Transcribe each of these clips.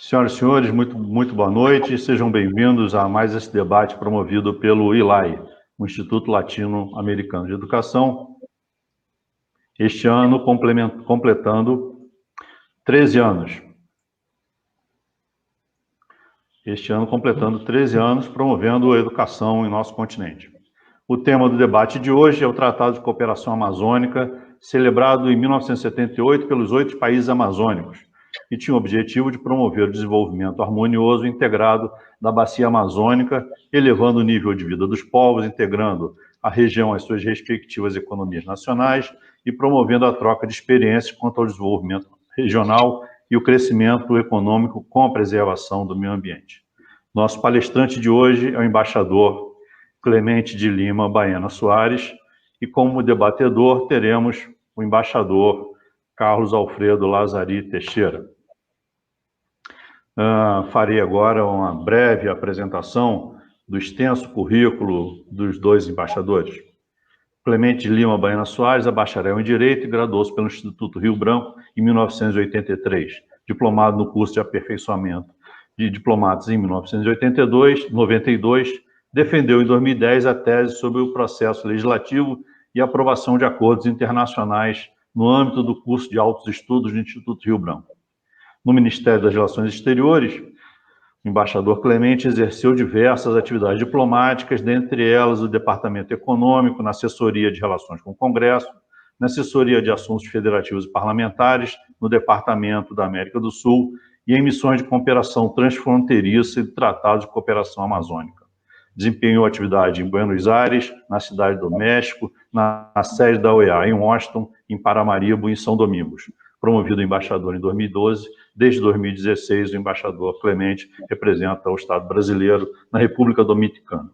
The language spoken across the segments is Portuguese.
Senhoras e senhores, muito boa noite. Sejam bem-vindos a mais esse debate promovido pelo ILAE, o Instituto Latino-Americano de Educação, este ano completando 13 anos. Este ano completando 13 anos, promovendo a educação em nosso continente. O tema do debate de hoje é o Tratado de Cooperação Amazônica, celebrado em 1978 pelos 8 países amazônicos, e tinha o objetivo de promover o desenvolvimento harmonioso e integrado da bacia amazônica, elevando o nível de vida dos povos, integrando a região às suas respectivas economias nacionais e promovendo a troca de experiências quanto ao desenvolvimento regional e o crescimento econômico com a preservação do meio ambiente. Nosso palestrante de hoje é o embaixador Clemente de Lima Baena Soares, e como debatedor teremos o embaixador Carlos Alfredo Lazari Teixeira. Farei agora uma breve apresentação do extenso currículo dos dois embaixadores. Clemente de Lima Baena Soares é bacharel em Direito e graduou-se pelo Instituto Rio Branco em 1983, diplomado no curso de aperfeiçoamento de diplomatas em 1992, defendeu em 2010 a tese sobre o processo legislativo e aprovação de acordos internacionais no âmbito do curso de altos estudos do Instituto Rio Branco. No Ministério das Relações Exteriores, o embaixador Clemente exerceu diversas atividades diplomáticas, dentre elas o Departamento Econômico, na assessoria de relações com o Congresso, na assessoria de assuntos federativos e parlamentares, no Departamento da América do Sul e em missões de cooperação transfronteiriça e de tratados de cooperação amazônica. Desempenhou atividade em Buenos Aires, na Cidade do México, na sede da OEA em Washington, em Paramaribo e em São Domingos. Promovido embaixador em 2012, desde 2016 o embaixador Clemente representa o Estado brasileiro na República Dominicana.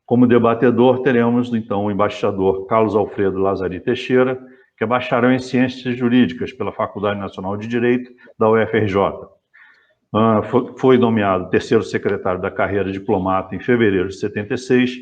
Como debatedor teremos então o embaixador Carlos Alfredo Lazari Teixeira, que é bacharel em Ciências Jurídicas pela Faculdade Nacional de Direito da UFRJ. Foi nomeado terceiro secretário da carreira diplomata em fevereiro de 76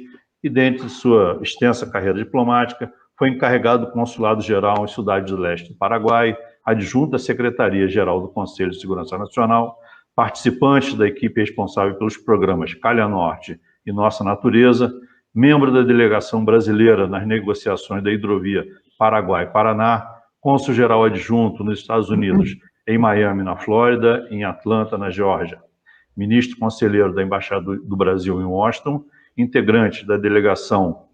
e, dentre sua extensa carreira diplomática, foi encarregado do Consulado-Geral em Cidade do Leste do Paraguai, adjunto à Secretaria-Geral do Conselho de Segurança Nacional, participante da equipe responsável pelos programas Calha Norte e Nossa Natureza, membro da delegação brasileira nas negociações da hidrovia Paraguai-Paraná, cônsul-geral adjunto nos Estados Unidos, em Miami, na Flórida, em Atlanta, na Geórgia. Ministro conselheiro da Embaixada do Brasil em Washington, integrante da delegação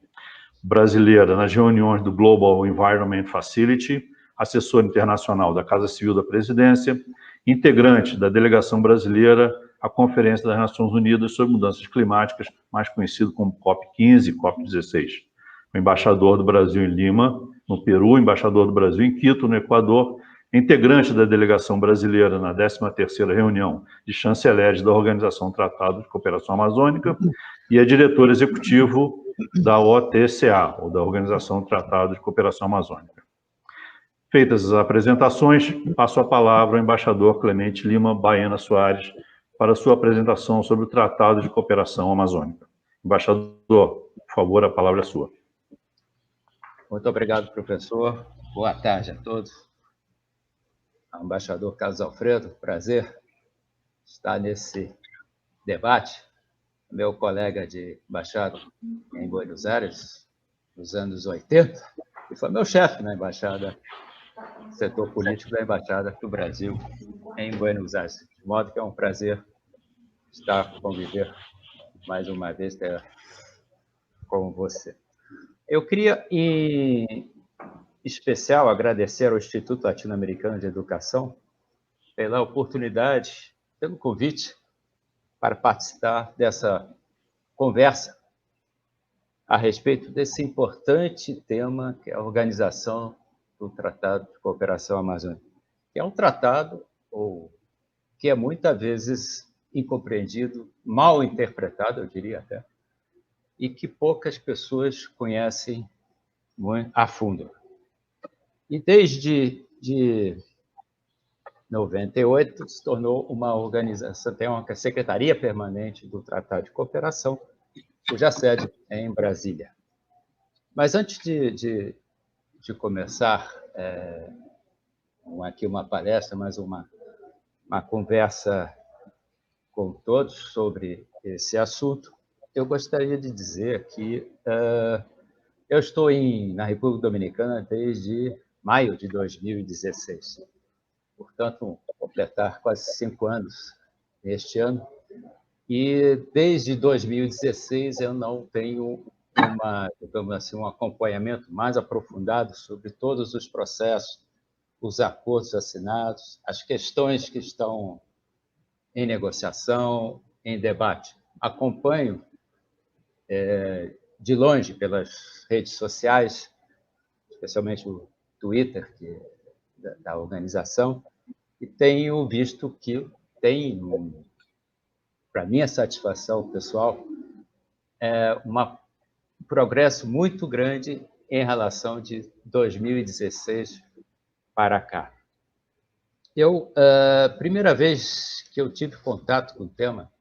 brasileira nas reuniões do Global Environment Facility, assessor internacional da Casa Civil da Presidência, integrante da delegação brasileira à Conferência das Nações Unidas sobre Mudanças Climáticas, mais conhecido como COP15 e COP16. O embaixador do Brasil em Lima, no Peru, embaixador do Brasil em Quito, no Equador, integrante da delegação brasileira na 13ª reunião de chanceleres da Organização Tratado de Cooperação Amazônica e é diretor executivo da OTCA, ou da Organização Tratado de Cooperação Amazônica. Feitas as apresentações, passo a palavra ao embaixador Clemente Lima Baena Soares para sua apresentação sobre o Tratado de Cooperação Amazônica. Embaixador, por favor, a palavra é sua. Muito obrigado, professor. Boa tarde a todos. Embaixador Carlos Alfredo, prazer estar nesse debate. Meu colega de embaixada em Buenos Aires, nos anos 80, e foi meu chefe na embaixada, setor político da Embaixada do Brasil em Buenos Aires. De modo que é um prazer estar conviver mais uma vez com você. Eu queria, em especial, agradecer ao Instituto Latino-Americano de Educação pela oportunidade, pelo convite para participar dessa conversa a respeito desse importante tema que é a organização do Tratado de Cooperação Amazônica, que é um tratado que é muitas vezes incompreendido, mal interpretado, eu diria até, e que poucas pessoas conhecem a fundo. E desde 98 se tornou uma organização, tem uma Secretaria Permanente do Tratado de Cooperação, cuja sede é em Brasília. Mas antes de começar aqui uma palestra, mais uma uma conversa com todos sobre esse assunto, eu gostaria de dizer que eu estou na República Dominicana desde maio de 2016. Portanto, completar quase 5 anos este ano. E desde 2016 eu não tenho digamos assim, um acompanhamento mais aprofundado sobre todos os processos, os acordos assinados, as questões que estão em negociação, em debate. Acompanho de longe pelas redes sociais, especialmente o Twitter da organização, e tenho visto que tem, para minha satisfação pessoal, um progresso muito grande em relação de 2016 para cá. Primeira vez que eu tive contato com o tema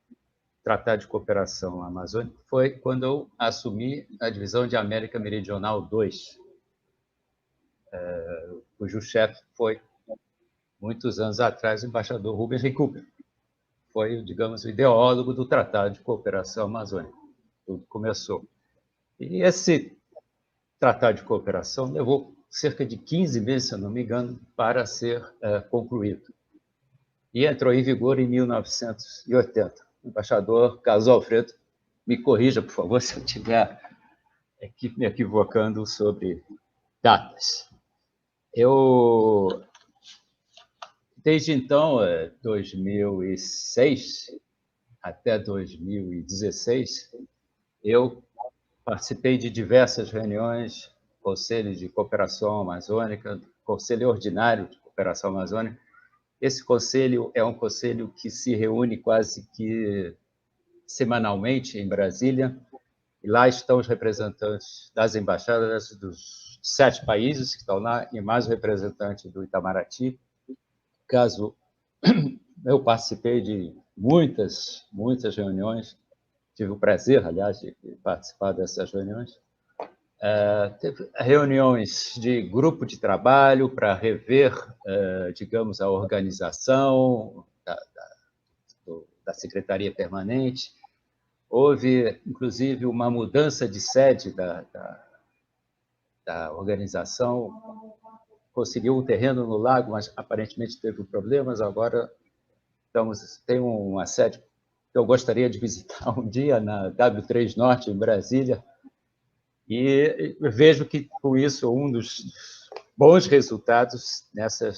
Tratado de Cooperação Amazônica foi quando eu assumi a divisão de América Meridional 2, cujo chefe foi, muitos anos atrás, o embaixador Rubens Recupero. Foi, digamos, o ideólogo do Tratado de Cooperação Amazônica. Tudo começou. E esse Tratado de Cooperação levou cerca de 15 meses, se eu não me engano, para ser concluído. E entrou em vigor em 1980. O embaixador Carlos Alfredo, me corrija, por favor, se eu estiver me equivocando sobre datas. Desde então, 2006 até 2016, eu participei de diversas reuniões, Conselho de Cooperação Amazônica, Conselho Ordinário de Cooperação Amazônica. Esse conselho é um conselho que se reúne quase que semanalmente em Brasília, e lá estão os representantes das embaixadas dos 7 países que estão lá, e mais o representante do Itamaraty. Caso eu participei de muitas reuniões, tive o prazer, aliás, de participar dessas reuniões. Teve reuniões de grupo de trabalho para rever, digamos, a organização da Secretaria Permanente. Houve, inclusive, uma mudança de sede da organização. Conseguiu um terreno no lago, mas aparentemente teve problemas. Agora tem uma sede que eu gostaria de visitar um dia na W3 Norte, em Brasília. E vejo que, com isso, um dos bons resultados nessa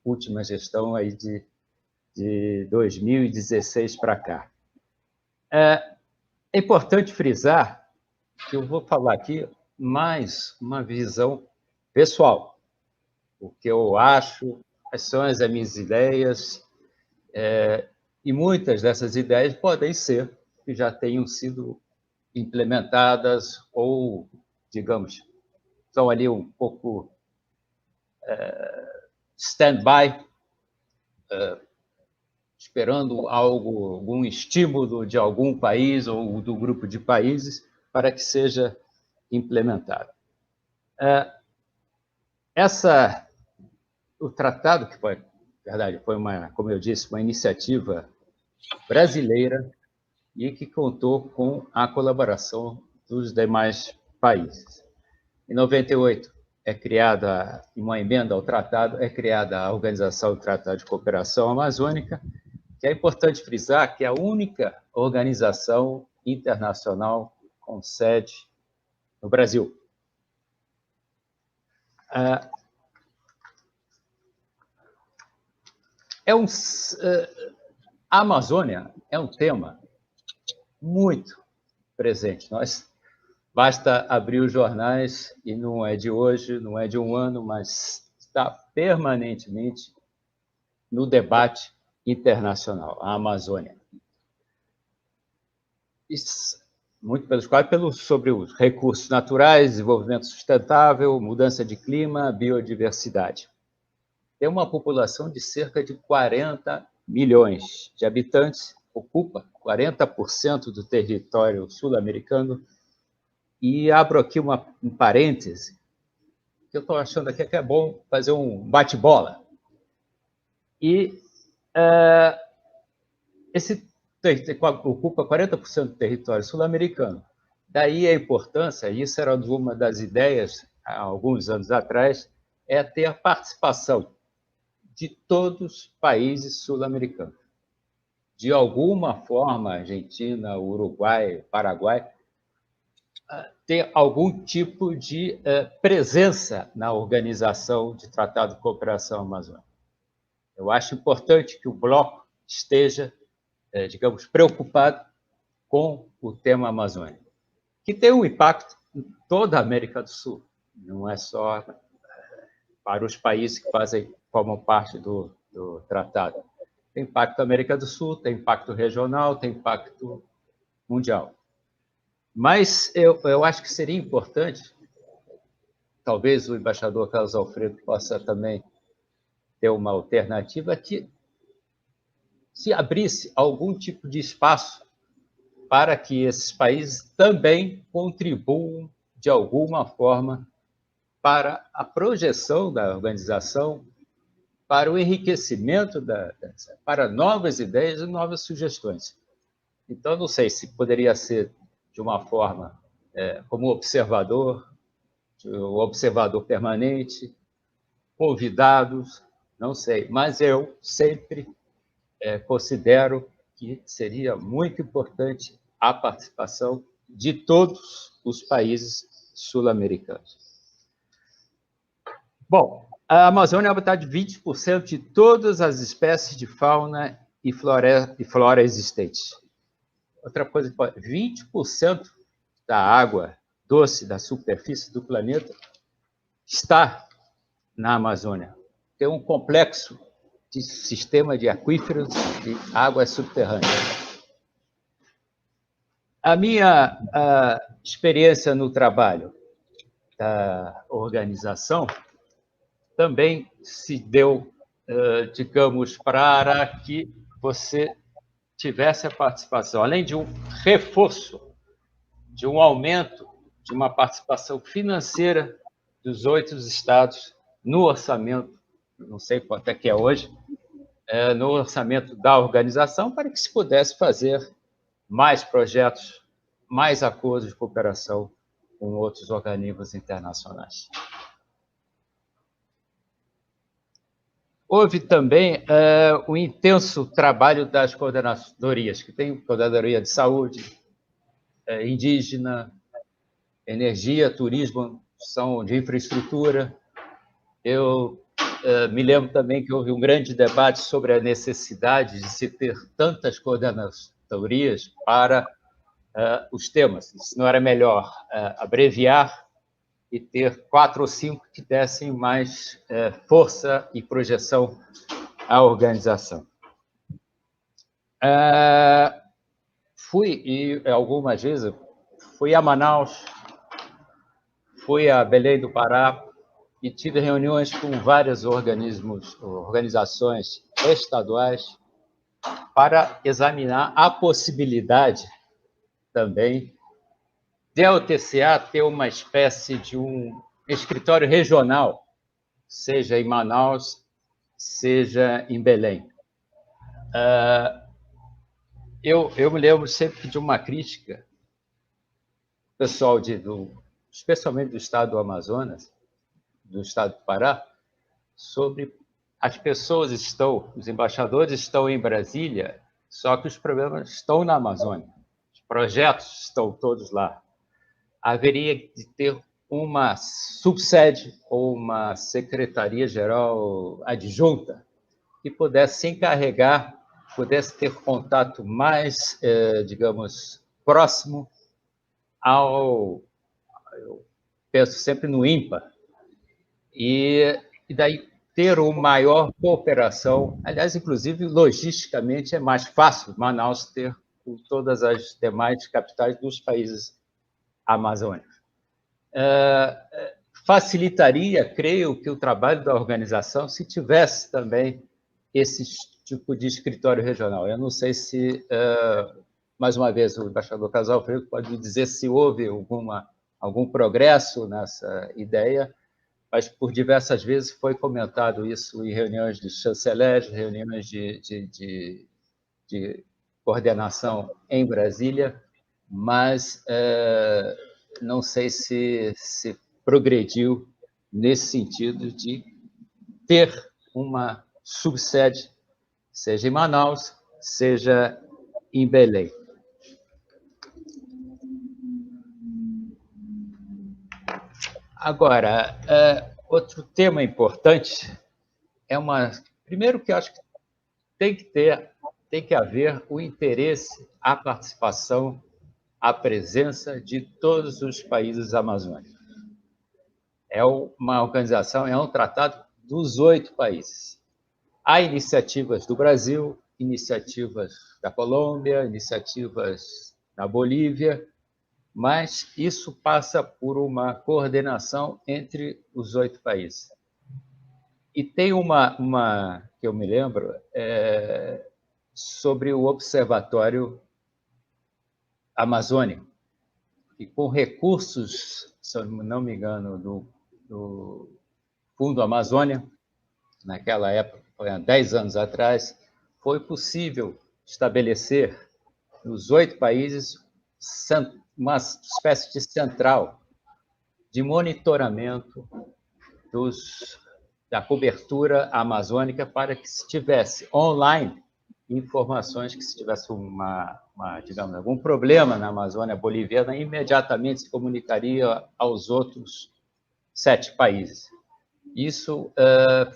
última gestão aí de 2016 para cá. É importante frisar que eu vou falar aqui mais uma visão pessoal, o que eu acho, quais são as minhas ideias, e muitas dessas ideias podem ser que já tenham sido implementadas ou, digamos, estão ali um pouco stand-by, esperando algum estímulo de algum país ou do grupo de países para que seja implementado. O tratado, que foi, na verdade, foi como eu disse, uma iniciativa brasileira e que contou com a colaboração dos demais países. Em 98, é criada uma emenda ao tratado, é criada a Organização do Tratado de Cooperação Amazônica, que é importante frisar que é a única organização internacional com sede no Brasil. A Amazônia é um tema muito presente. Basta abrir os jornais e não é de hoje, não é de um ano, mas está permanentemente no debate internacional, a Amazônia. Muito sobre os recursos naturais, desenvolvimento sustentável, mudança de clima, biodiversidade. Tem uma população de cerca de 40 milhões de habitantes, ocupa 40% do território sul-americano. E abro aqui um parêntese, que eu estou achando aqui que é bom fazer um bate-bola. E Esse ocupa 40% do território sul-americano. Daí a importância, e isso era uma das ideias há alguns anos atrás, é ter a participação de todos os países sul-americanos. De alguma forma, Argentina, Uruguai, Paraguai, ter algum tipo de presença na organização de Tratado de Cooperação Amazônica. Eu acho importante que o bloco esteja, digamos, preocupado com o tema Amazônia, que tem um impacto em toda a América do Sul, não é só para os países que formam parte do tratado. Tem impacto na América do Sul, tem impacto regional, tem impacto mundial. Mas eu acho que seria importante, talvez o embaixador Carlos Alfredo possa também ter uma alternativa, que se abrisse algum tipo de espaço para que esses países também contribuam de alguma forma para a projeção da organização, para o enriquecimento, para novas ideias e novas sugestões. Então, não sei se poderia ser de uma forma como observador permanente, convidados, não sei, mas eu sempre considero que seria muito importante a participação de todos os países sul-americanos. Bom, a Amazônia é habitat de 20% de todas as espécies de fauna e flora existentes. Outra coisa, 20% da água doce da superfície do planeta está na Amazônia. Tem um complexo de sistema de aquíferos e águas subterrâneas. A minha experiência no trabalho da organização também se deu, digamos, para que você tivesse a participação, além de um reforço, de um aumento de uma participação financeira dos 8 estados no orçamento, não sei quanto é que é hoje, no orçamento da organização, para que se pudesse fazer mais projetos, mais acordos de cooperação com outros organismos internacionais. Houve também o intenso trabalho das coordenadorias, que tem coordenadoria de saúde, indígena, energia, turismo, são de infraestrutura. Eu me lembro também que houve um grande debate sobre a necessidade de se ter tantas coordenadorias para os temas. Se não era melhor abreviar e ter 4 ou 5 que dessem mais força e projeção à organização. E algumas vezes, fui a Manaus, fui a Belém do Pará e tive reuniões com várias organizações estaduais para examinar a possibilidade também de a UTCA ter uma espécie de um escritório regional, seja em Manaus, seja em Belém. Eu me lembro sempre de uma crítica, pessoal, especialmente do estado do Amazonas, do estado do Pará, sobre as pessoas os embaixadores estão em Brasília, só que os problemas estão na Amazônia. Os projetos estão todos lá. Haveria de ter uma subsede ou uma secretaria-geral adjunta que pudesse se encarregar, pudesse ter contato mais, digamos, próximo eu penso sempre no INPA, e daí ter uma maior cooperação. Aliás, inclusive, logisticamente, é mais fácil Manaus ter com todas as demais capitais dos países amazônicos. Facilitaria, creio, que o trabalho da organização se tivesse também esse tipo de escritório regional. Eu não sei se, mais uma vez, o embaixador Carlos Alfredo pode dizer se houve algum progresso nessa ideia, mas por diversas vezes foi comentado isso em reuniões de chanceleres, reuniões de coordenação em Brasília, mas não sei se progrediu nesse sentido de ter uma subsede, seja em Manaus, seja em Belém. Agora, outro tema importante primeiro que eu acho que tem que haver o interesse, a participação, a presença de todos os países amazônicos. É uma organização, é um tratado dos 8 países. Há iniciativas do Brasil, iniciativas da Colômbia, iniciativas da Bolívia, mas isso passa por uma coordenação entre os 8 países. E tem uma que eu me lembro, sobre o Observatório Amazônico, e com recursos, se eu não me engano, do Fundo Amazônia, naquela época, foi há 10 anos atrás, foi possível estabelecer nos 8 países uma espécie de central de monitoramento da cobertura amazônica para que se tivesse online informações que se tivesse digamos, algum problema na Amazônia boliviana, imediatamente se comunicaria aos outros 7 países. Isso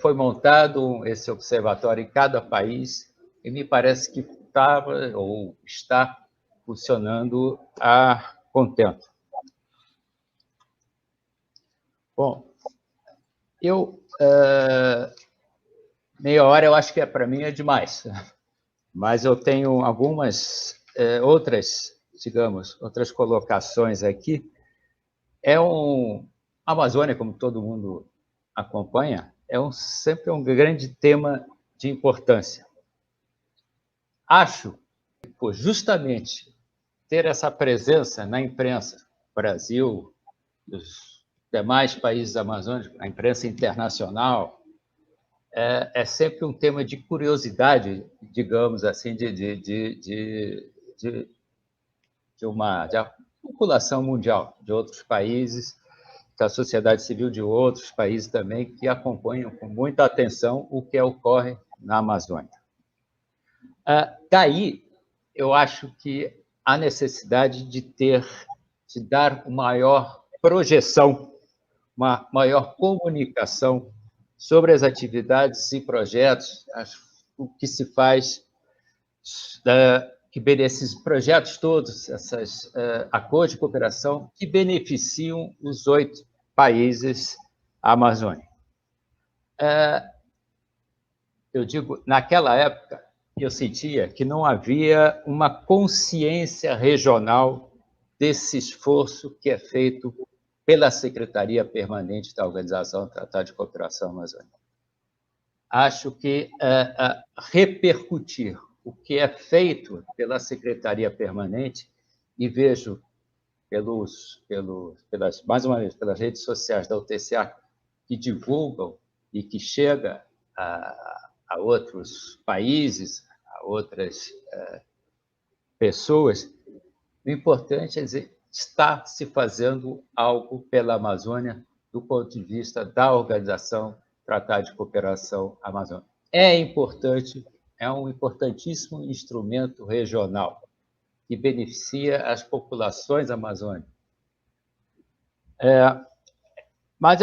foi montado, esse observatório em cada país, e me parece que estava ou está funcionando a contento. Bom, meia hora eu acho que para mim é demais, mas eu tenho algumas outras, digamos, outras colocações aqui. A Amazônia, como todo mundo acompanha, sempre um grande tema de importância. Acho que, por justamente ter essa presença na imprensa, Brasil, dos demais países amazônicos, a imprensa internacional, é sempre um tema de curiosidade, digamos assim, de uma população mundial, de outros países, da sociedade civil de outros países também, que acompanham com muita atenção o que ocorre na Amazônia. Daí, eu acho que há necessidade de dar uma maior projeção, uma maior comunicação sobre as atividades e projetos, o que se faz, esses projetos todos, esses acordos de cooperação que beneficiam os 8 países amazônicos. Eu digo, naquela época, eu sentia que não havia uma consciência regional desse esforço que é feito pela Secretaria Permanente da Organização do Tratado de Cooperação Amazônica. Acho que repercutir o que é feito pela Secretaria Permanente, e vejo mais uma vez, pelas redes sociais da UTCA, que divulgam e que chega a outros países, a outras pessoas, o importante é dizer, está se fazendo algo pela Amazônia do ponto de vista da Organização Tratado de Cooperação Amazônica. É importante, é um importantíssimo instrumento regional que beneficia as populações amazônicas. Mas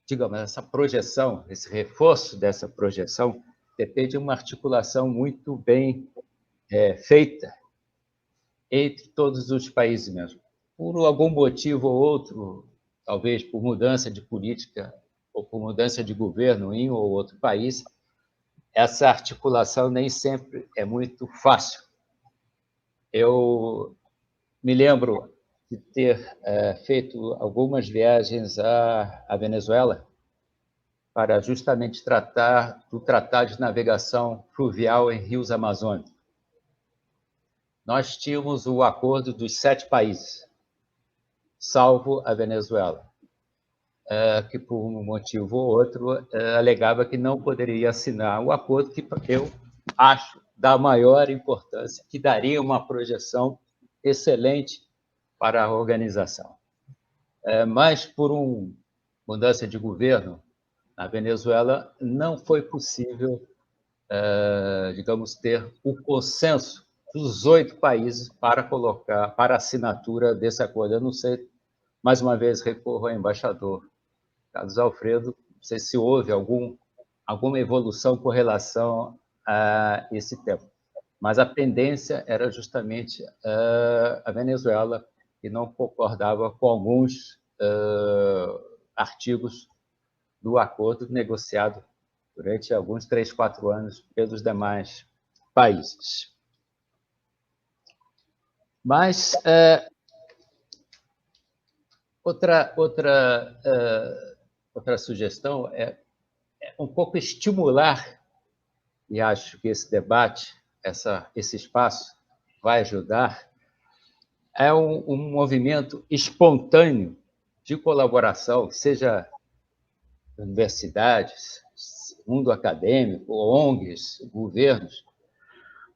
digamos, essa projeção, esse reforço dessa projeção, depende de uma articulação muito bem feita entre todos os países mesmo. Por algum motivo ou outro, talvez por mudança de política ou por mudança de governo em um ou outro país, essa articulação nem sempre é muito fácil. Eu me lembro de ter feito algumas viagens à Venezuela para justamente tratar do Tratado de Navegação Fluvial em rios amazônicos. Nós tínhamos o acordo dos 7 países, salvo a Venezuela. que, por um motivo ou outro, alegava que não poderia assinar o acordo, que eu acho da maior importância, que daria uma projeção excelente para a organização. Mas, por uma mudança de governo na Venezuela, não foi possível, digamos, ter o consenso dos 8 países para a assinatura desse acordo. Eu não sei, mais uma vez, recorro ao embaixador Carlos Alfredo, não sei se houve alguma evolução com relação a esse tema, mas a pendência era justamente a Venezuela, que não concordava com alguns artigos do acordo negociado durante alguns 3, 4 anos pelos demais países. Mas outra sugestão é um pouco estimular, e acho que esse debate, esse espaço vai ajudar, é um movimento espontâneo de colaboração, seja universidades, mundo acadêmico, ONGs, governos,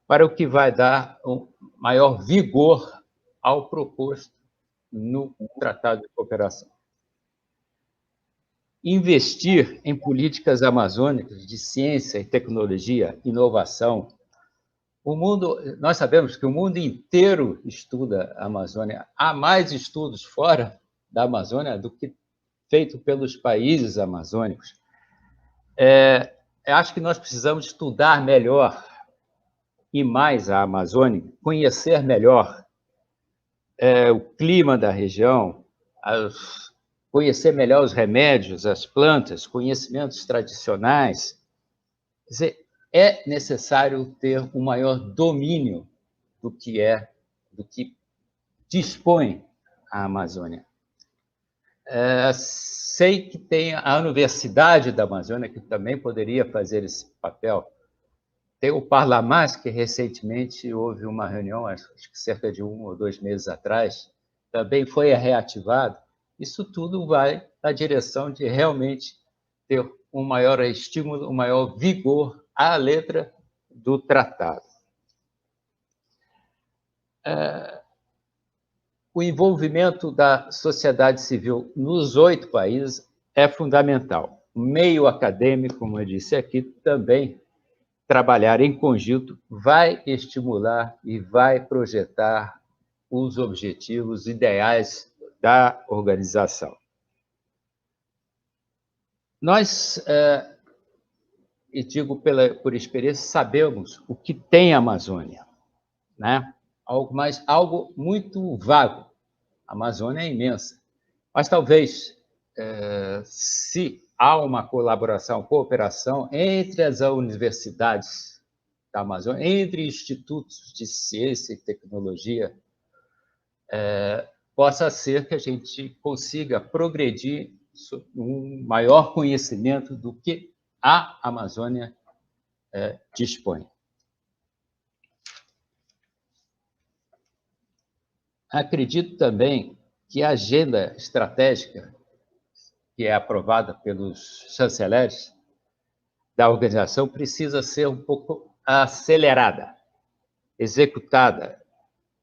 para o que vai dar um maior vigor ao proposto no Tratado de Cooperação. Investir em políticas amazônicas de ciência e tecnologia, inovação. Nós sabemos que o mundo inteiro estuda a Amazônia. Há mais estudos fora da Amazônia do que feito pelos países amazônicos. Acho que nós precisamos estudar melhor e mais a Amazônia, conhecer melhor o clima da região, conhecer melhor os remédios, as plantas, conhecimentos tradicionais. Quer dizer, é necessário ter um maior domínio do que dispõe a Amazônia. Sei que tem a Universidade da Amazônia, que também poderia fazer esse papel. Tem o Parlamás, que recentemente houve uma reunião, acho que cerca de 1 ou 2 meses atrás, também foi reativado. Isso tudo vai na direção de realmente ter um maior estímulo, um maior vigor à letra do tratado. O envolvimento da sociedade civil nos 8 países é fundamental. O meio acadêmico, como eu disse aqui, também trabalhar em conjunto vai estimular e vai projetar os objetivos ideais da organização. Nós, e digo por experiência, sabemos o que tem a Amazônia, né? Algo muito vago. A Amazônia é imensa. Mas talvez, se há uma colaboração, cooperação entre as universidades da Amazônia, entre institutos de ciência e tecnologia, possa ser que a gente consiga progredir um maior conhecimento do que a Amazônia dispõe. Acredito também que a agenda estratégica, que é aprovada pelos chanceleres da organização, precisa ser um pouco acelerada, executada.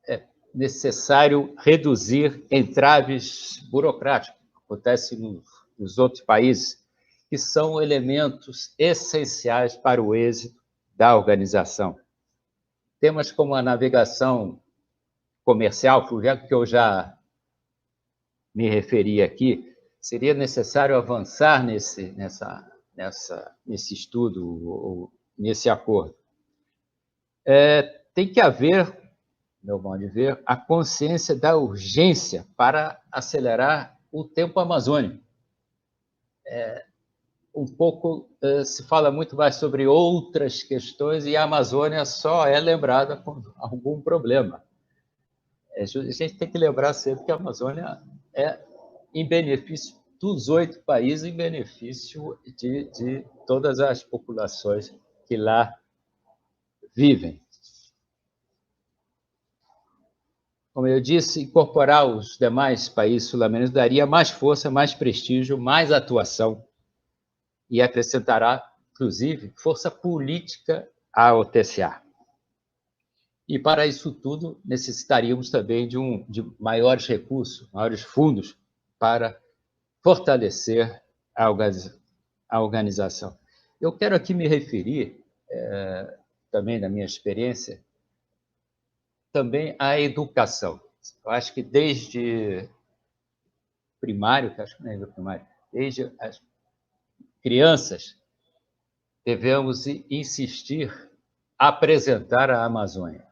É necessário reduzir entraves burocráticos, que acontece nos outros países, que são elementos essenciais para o êxito da organização. Temas como a navegação comercial, que eu já me referi aqui, seria necessário avançar nesse estudo, nesse acordo. Tem que haver, meu modo de ver, a consciência da urgência para acelerar o tempo amazônico. Um pouco se fala muito mais sobre outras questões e a Amazônia só é lembrada com algum problema. A gente tem que lembrar sempre que a Amazônia é em benefício dos 8 países, em benefício de todas as populações que lá vivem. como eu disse, incorporar os demais países sul-americanos daria mais força, mais prestígio, mais atuação e acrescentará, inclusive, força política à OTCA. E, para isso tudo, necessitaríamos também de maiores recursos, maiores fundos para fortalecer a organização. Eu quero aqui me referir, também da minha experiência, também à educação. Eu acho que desde primário, que acho que não é primário, desde as crianças, devemos insistir a apresentar a Amazônia.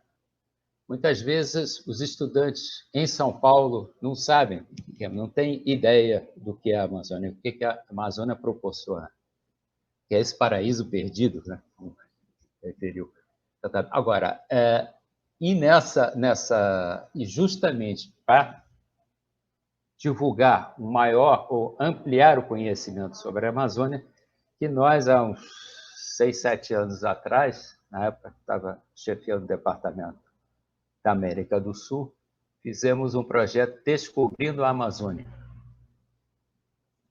Muitas vezes, os estudantes em São Paulo não sabem, não têm ideia do que é a Amazônia, o que a Amazônia proporciona, que é esse paraíso perdido, né? Como referiu. Agora, e justamente para divulgar o maior ou ampliar o conhecimento sobre a Amazônia, que nós, há uns 6, 7 anos atrás, na época que estava chefiando o departamento da América do Sul, fizemos um projeto Descobrindo a Amazônia,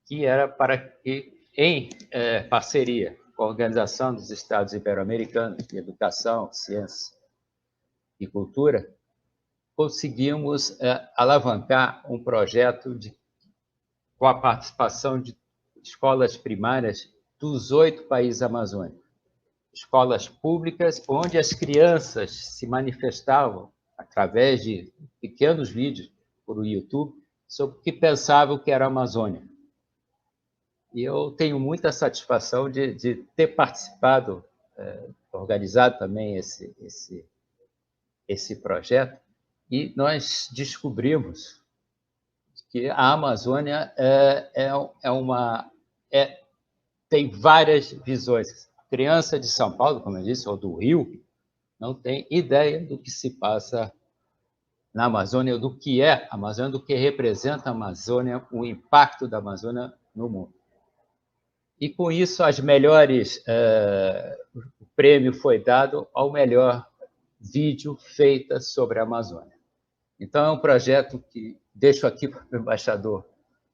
que era para que, em parceria com a Organização dos Estados Ibero-Americanos de Educação, Ciência e Cultura, conseguimos alavancar um projeto com a participação de escolas primárias dos 8 países amazônicos. Escolas públicas onde as crianças se manifestavam através de pequenos vídeos por o YouTube sobre o que pensavam que era a Amazônia. E eu tenho muita satisfação de ter participado, organizado também esse projeto, e nós descobrimos que a Amazônia tem várias visões. A criança de São Paulo, como eu disse, ou do Rio, não tem ideia do que se passa na Amazônia, do que é a Amazônia, do que representa a Amazônia, o impacto da Amazônia no mundo. E, com isso, o prêmio foi dado ao melhor vídeo feito sobre a Amazônia. Então, é um projeto que deixo aqui para o embaixador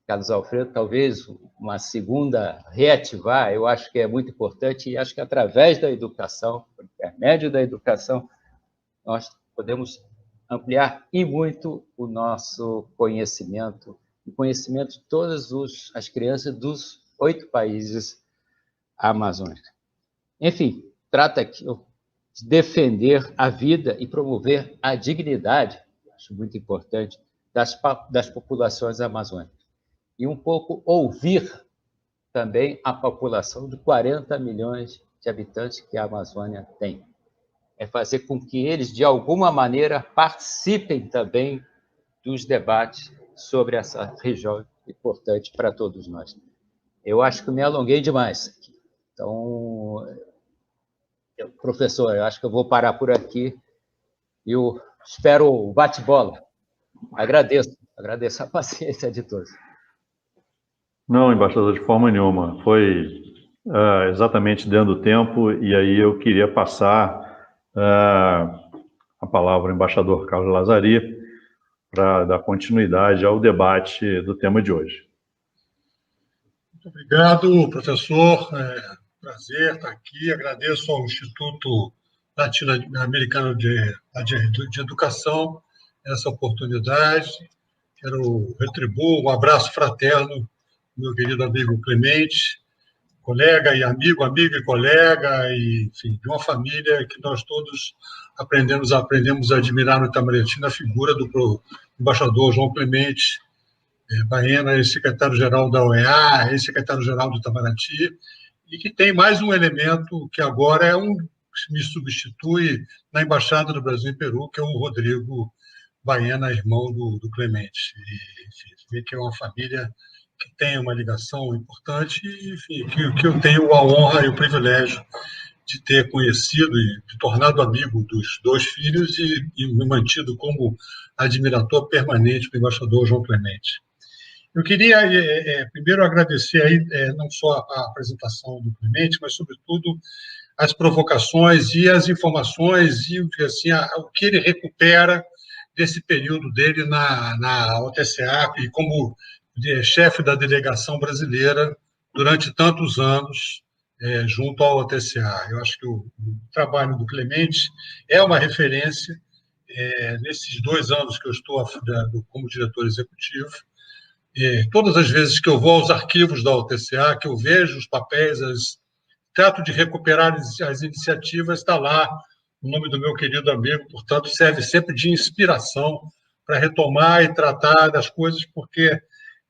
Carlos Alfredo, talvez uma segunda reativar, eu acho que é muito importante, e acho que através da educação, por intermédio da educação, nós podemos ampliar e muito o nosso conhecimento, o conhecimento de todas as crianças dos 8 países amazônicos. Enfim, trata aqui de defender a vida e promover a dignidade, acho muito importante, das populações amazônicas. E um pouco ouvir também a população de 40 milhões de habitantes que a Amazônia tem. É fazer com que eles, de alguma maneira, participem também dos debates sobre essa região importante para todos nós. Eu acho que me alonguei demais aqui. Então, professor, eu acho que eu vou parar por aqui e eu espero o bate-bola. Agradeço a paciência de todos. Não, embaixador, de forma nenhuma. Foi exatamente dentro do tempo, e aí eu queria passar a palavra ao embaixador Carlos Lazari para dar continuidade ao debate do tema de hoje. Muito obrigado, professor. Prazer estar aqui. Agradeço ao Instituto Latino-Americano de Educação essa oportunidade. Quero retribuir um abraço fraterno meu querido amigo Clemente, colega e amigo e colega, e, enfim, de uma família que nós todos aprendemos a admirar no Itamaraty, na figura do embaixador João Clemente Baena, ex-secretário-geral da OEA, ex-secretário-geral do Itamaraty, e que tem mais um elemento que agora me substitui na Embaixada do Brasil em Peru, que é o Rodrigo Baena, irmão do Clemente. E, enfim, vê que é uma família que tem uma ligação importante, e, enfim, que eu tenho a honra e o privilégio de ter conhecido e de tornado amigo dos 2 filhos e me mantido como admirador permanente do embaixador João Clemente. Eu queria, primeiro, agradecer aí, não só a apresentação do Clemente, mas, sobretudo, as provocações e as informações e assim, o que ele recupera desse período dele na OTCA e como chefe da delegação brasileira durante tantos anos junto ao OTCA. Eu acho que o trabalho do Clemente é uma referência nesses 2 anos que eu estou como diretor executivo. Todas as vezes que eu vou aos arquivos da OTCA, que eu vejo os papéis, trato de recuperar as iniciativas, está lá o nome do meu querido amigo, portanto, serve sempre de inspiração para retomar e tratar das coisas, porque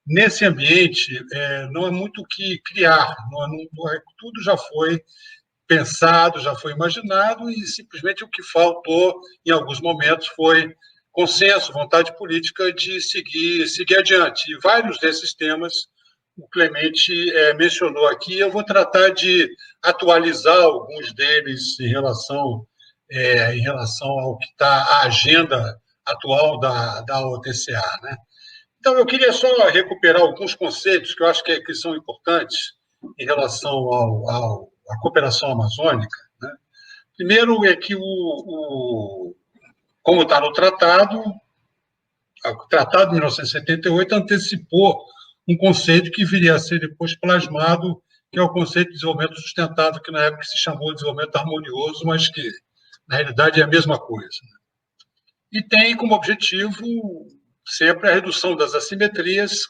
nesse ambiente não é muito o que criar, tudo já foi pensado, já foi imaginado, e simplesmente o que faltou em alguns momentos foi consenso, vontade política de seguir adiante. E vários desses temas o Clemente mencionou aqui, eu vou tratar de atualizar alguns deles em relação ao que está a agenda atual da OTCA, né? Então, eu queria só recuperar alguns conceitos que eu acho que são importantes em relação à cooperação amazônica, né? Primeiro é que, como está no tratado, o Tratado de 1978 antecipou um conceito que viria a ser depois plasmado, que é o conceito de desenvolvimento sustentável, que na época se chamou de desenvolvimento harmonioso, mas que, na realidade, é a mesma coisa. E tem como objetivo sempre a redução das assimetrias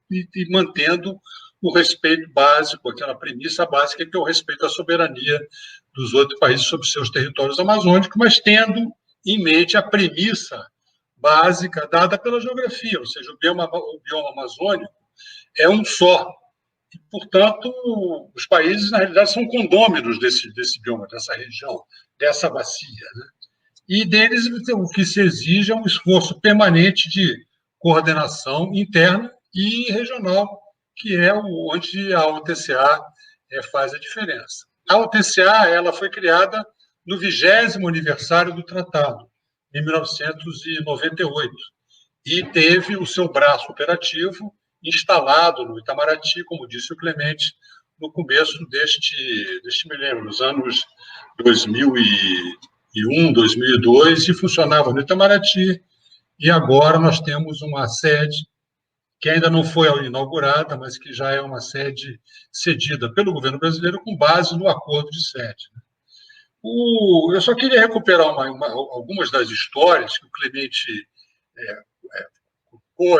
e mantendo o respeito básico, aquela premissa básica que é o respeito à soberania dos outros países sobre seus territórios amazônicos, mas tendo em mente a premissa básica dada pela geografia, ou seja, o bioma amazônico é um só. E, portanto, os países, na realidade, são condôminos desse bioma, dessa região, dessa bacia, né? E deles o que se exige é um esforço permanente de coordenação interna e regional, que é onde a OTCA faz a diferença. A OTCA ela foi criada no 20º aniversário do tratado, em 1998, e teve o seu braço operativo instalado no Itamaraty, como disse o Clemente, no começo deste milênio, nos anos 2001, 2002, e funcionava no Itamaraty, e agora nós temos uma sede que ainda não foi inaugurada, mas que já é uma sede cedida pelo governo brasileiro com base no acordo de sede. Eu só queria recuperar algumas das histórias que o Clemente colocou,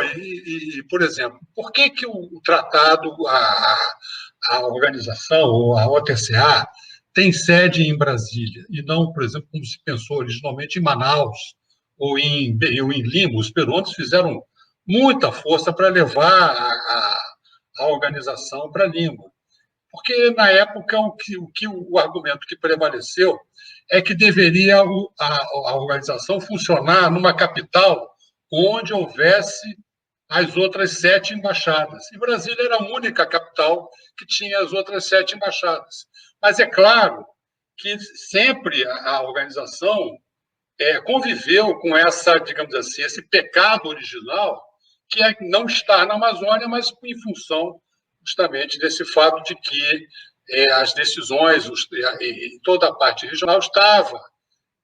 por exemplo, por que o tratado, a organização, ou a OTCA, tem sede em Brasília, e não, por exemplo, como se pensou originalmente, em Manaus ou em Lima? Os peruanos fizeram muita força para levar a organização para Lima. Porque, na época, o argumento que prevaleceu é que deveria a organização funcionar numa capital onde houvesse as outras 7 embaixadas. E Brasília era a única capital que tinha as outras 7 embaixadas. Mas é claro que sempre a organização conviveu com digamos assim, esse pecado original, que é não estar na Amazônia, mas em função justamente desse fato de que as decisões e toda a parte regional estava,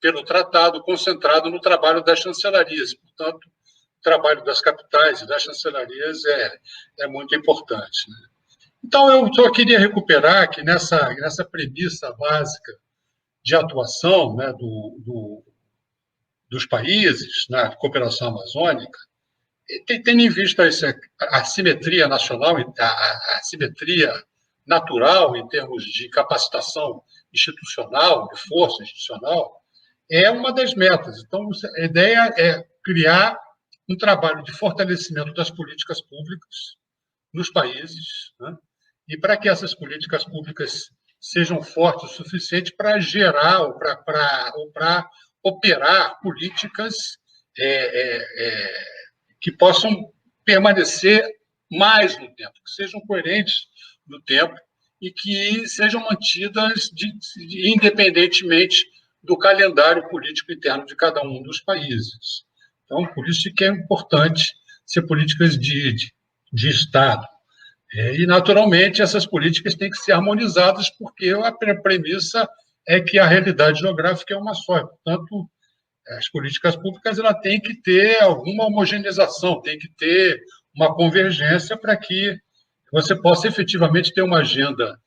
pelo tratado, concentrado no trabalho das chancelarias. Portanto, o trabalho das capitais e das chancelarias é muito importante, né? Então, eu só queria recuperar que nessa premissa básica de atuação, né, dos países na cooperação amazônica, tendo em vista a assimetria nacional, a assimetria natural em termos de capacitação institucional, de força institucional, é uma das metas. Então, a ideia é criar um trabalho de fortalecimento das políticas públicas nos países, né? E para que essas políticas públicas sejam fortes o suficiente para gerar ou para operar políticas que possam permanecer mais no tempo, que sejam coerentes no tempo e que sejam mantidas independentemente do calendário político interno de cada um dos países. Então, por isso que é importante ser políticas de Estado. E, naturalmente, essas políticas têm que ser harmonizadas, porque a premissa é que a realidade geográfica é uma só. Portanto, As políticas públicas ela tem que ter alguma homogeneização, tem que ter uma convergência para que você possa efetivamente ter uma agenda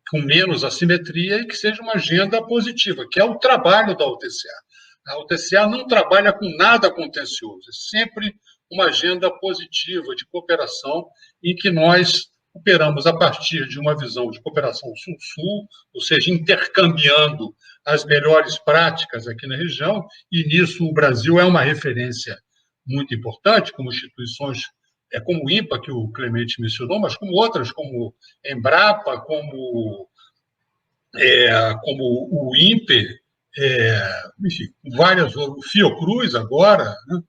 com menos assimetria e que seja uma agenda positiva, que é o trabalho da UTCA. A UTCA não trabalha com nada contencioso, é sempre uma agenda positiva de cooperação em que nós operamos a partir de uma visão de cooperação sul-sul, ou seja, intercambiando as melhores práticas aqui na região, e nisso o Brasil é uma referência muito importante, como instituições, como o INPA, que o Clemente mencionou, mas como outras, como Embrapa, como o INPE, enfim, várias, o Fiocruz agora, né,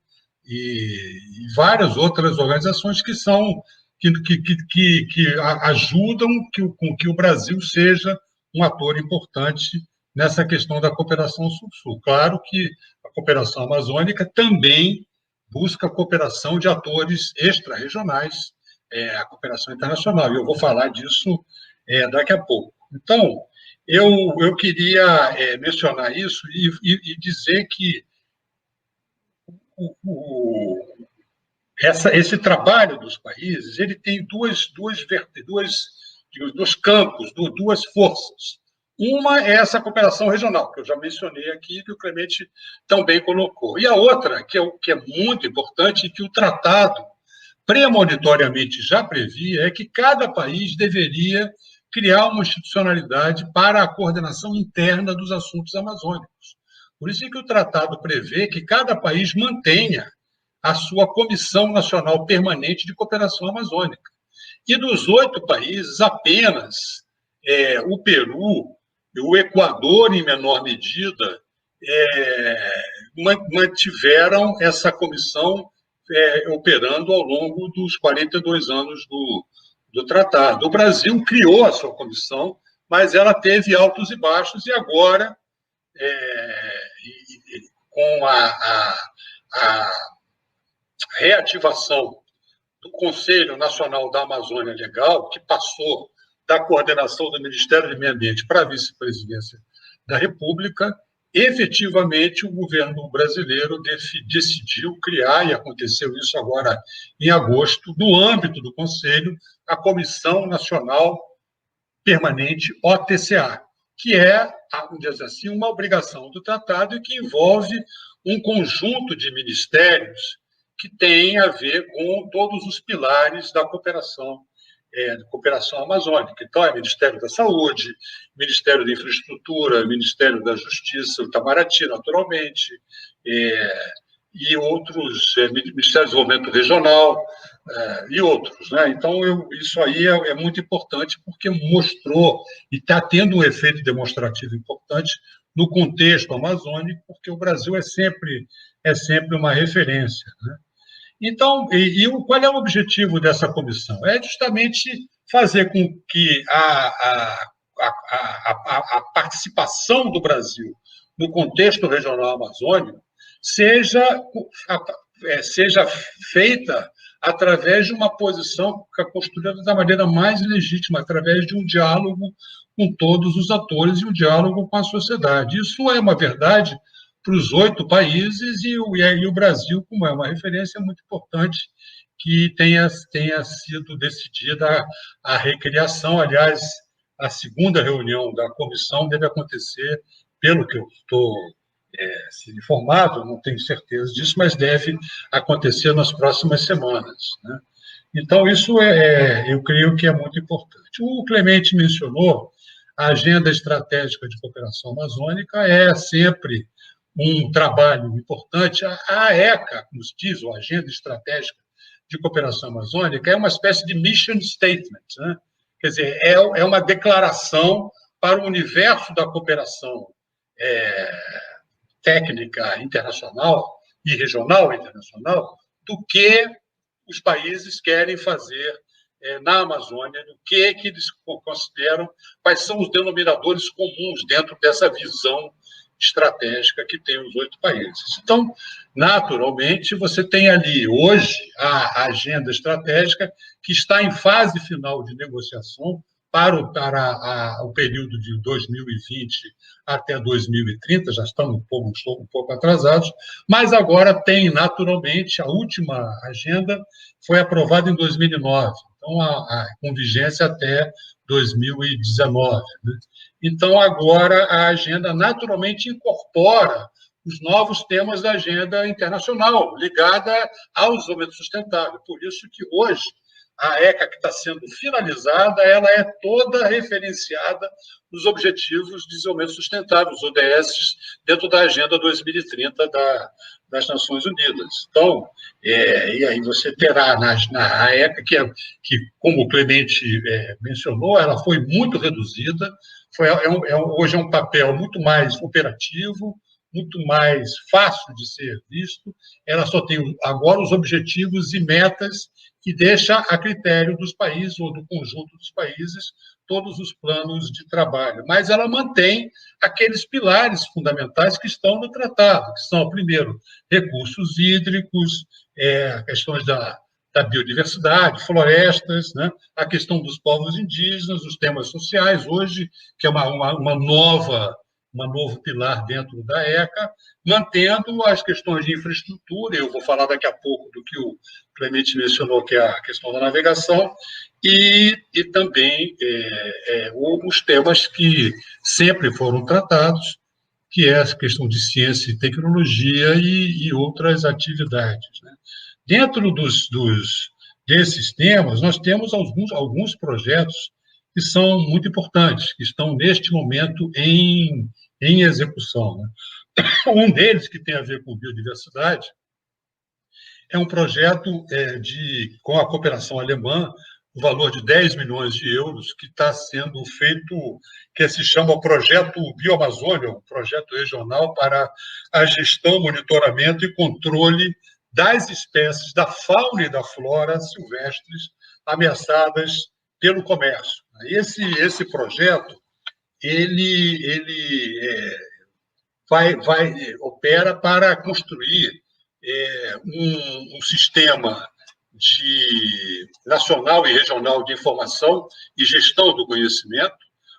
e várias outras organizações que são que ajudam com que o Brasil seja um ator importante nessa questão da cooperação sul-sul. Claro que a cooperação amazônica também busca a cooperação de atores extra-regionais, a cooperação internacional, e eu vou falar disso daqui a pouco. Então, eu queria mencionar isso e dizer que esse trabalho dos países ele tem dois campos, duas forças. Uma é essa cooperação regional, que eu já mencionei aqui, que o Clemente também colocou. E a outra, que é muito importante, e que o tratado premonitoriamente já previa, é que cada país deveria criar uma institucionalidade para a coordenação interna dos assuntos amazônicos. Por isso é que o tratado prevê que cada país mantenha a sua Comissão Nacional Permanente de Cooperação Amazônica. E dos 8 países, apenas o Peru e o Equador, em menor medida, mantiveram essa comissão operando ao longo dos 42 anos do tratado. O Brasil criou a sua comissão, mas ela teve altos e baixos, e agora, com a reativação do Conselho Nacional da Amazônia Legal, que passou da coordenação do Ministério do Meio Ambiente para a vice-presidência da República, efetivamente o governo brasileiro decidiu criar, e aconteceu isso agora em agosto, no âmbito do Conselho, a Comissão Nacional Permanente, OTCA, que vamos dizer assim, uma obrigação do tratado e que envolve um conjunto de ministérios que tem a ver com todos os pilares da cooperação amazônica. Então, é Ministério da Saúde, Ministério da Infraestrutura, Ministério da Justiça, o Itamaraty, naturalmente, e outros, Ministério do Desenvolvimento Regional, e outros. Né? Então, isso aí é muito importante, porque mostrou, e está tendo um efeito demonstrativo importante no contexto amazônico, porque o Brasil é sempre uma referência. Né? Então, qual é o objetivo dessa comissão? É justamente fazer com que a participação do Brasil no contexto regional amazônico seja feita através de uma posição construída da maneira mais legítima, através de um diálogo com todos os atores e um diálogo com a sociedade. Isso é uma verdade para os 8 países, e o Brasil, como é uma referência, é muito importante que tenha sido decidida a recriação. Aliás, a segunda reunião da comissão deve acontecer, pelo que eu estou sendo informado, não tenho certeza disso, mas deve acontecer nas próximas semanas. Né? Então, isso eu creio que é muito importante. O Clemente mencionou a Agenda Estratégica de Cooperação Amazônica, é sempre um trabalho importante. A AECA, como se diz, a Agenda Estratégica de Cooperação Amazônica, é uma espécie de mission statement, né? Quer dizer, é uma declaração para o universo da cooperação técnica internacional e regional internacional do que os países querem fazer na Amazônia, do que eles consideram, quais são os denominadores comuns dentro dessa visão estratégica que tem os 8 países. Então, naturalmente, você tem ali, hoje, a agenda estratégica que está em fase final de negociação para o período de 2020 até 2030, já estamos um pouco atrasados, mas agora tem, naturalmente, a última agenda foi aprovada em 2009, então com vigência até 2019. Né? Então, agora, a agenda naturalmente incorpora os novos temas da agenda internacional, ligada ao desenvolvimento sustentável. Por isso que hoje a ECA que está sendo finalizada, ela é toda referenciada nos Objetivos de Desenvolvimento Sustentável, os ODS, dentro da Agenda 2030 das Nações Unidas. Então, e aí você terá na ECA, que como o Clemente mencionou, ela foi muito reduzida, hoje é um papel muito mais operativo, muito mais fácil de ser visto, ela só tem agora os objetivos e metas que deixa a critério dos países ou do conjunto dos países todos os planos de trabalho. Mas ela mantém aqueles pilares fundamentais que estão no tratado, que são, primeiro, recursos hídricos, questões da biodiversidade, florestas, né? A questão dos povos indígenas, os temas sociais, hoje, que é um novo pilar dentro da ECA, mantendo as questões de infraestrutura, eu vou falar daqui a pouco do que o Clemente mencionou, que é a questão da navegação, e também os temas que sempre foram tratados, que é a questão de ciência e tecnologia e outras atividades. Né? Dentro desses temas, nós temos alguns projetos que são muito importantes, que estão, neste momento, em execução. Né? Um deles, que tem a ver com biodiversidade, é um projeto com a cooperação alemã, o valor de 10 milhões de euros, que está sendo feito, que se chama o Projeto Bioamazônia, um projeto regional para a gestão, monitoramento e controle das espécies da fauna e da flora silvestres ameaçadas pelo comércio. Esse projeto ele opera para construir um sistema nacional e regional de informação e gestão do conhecimento,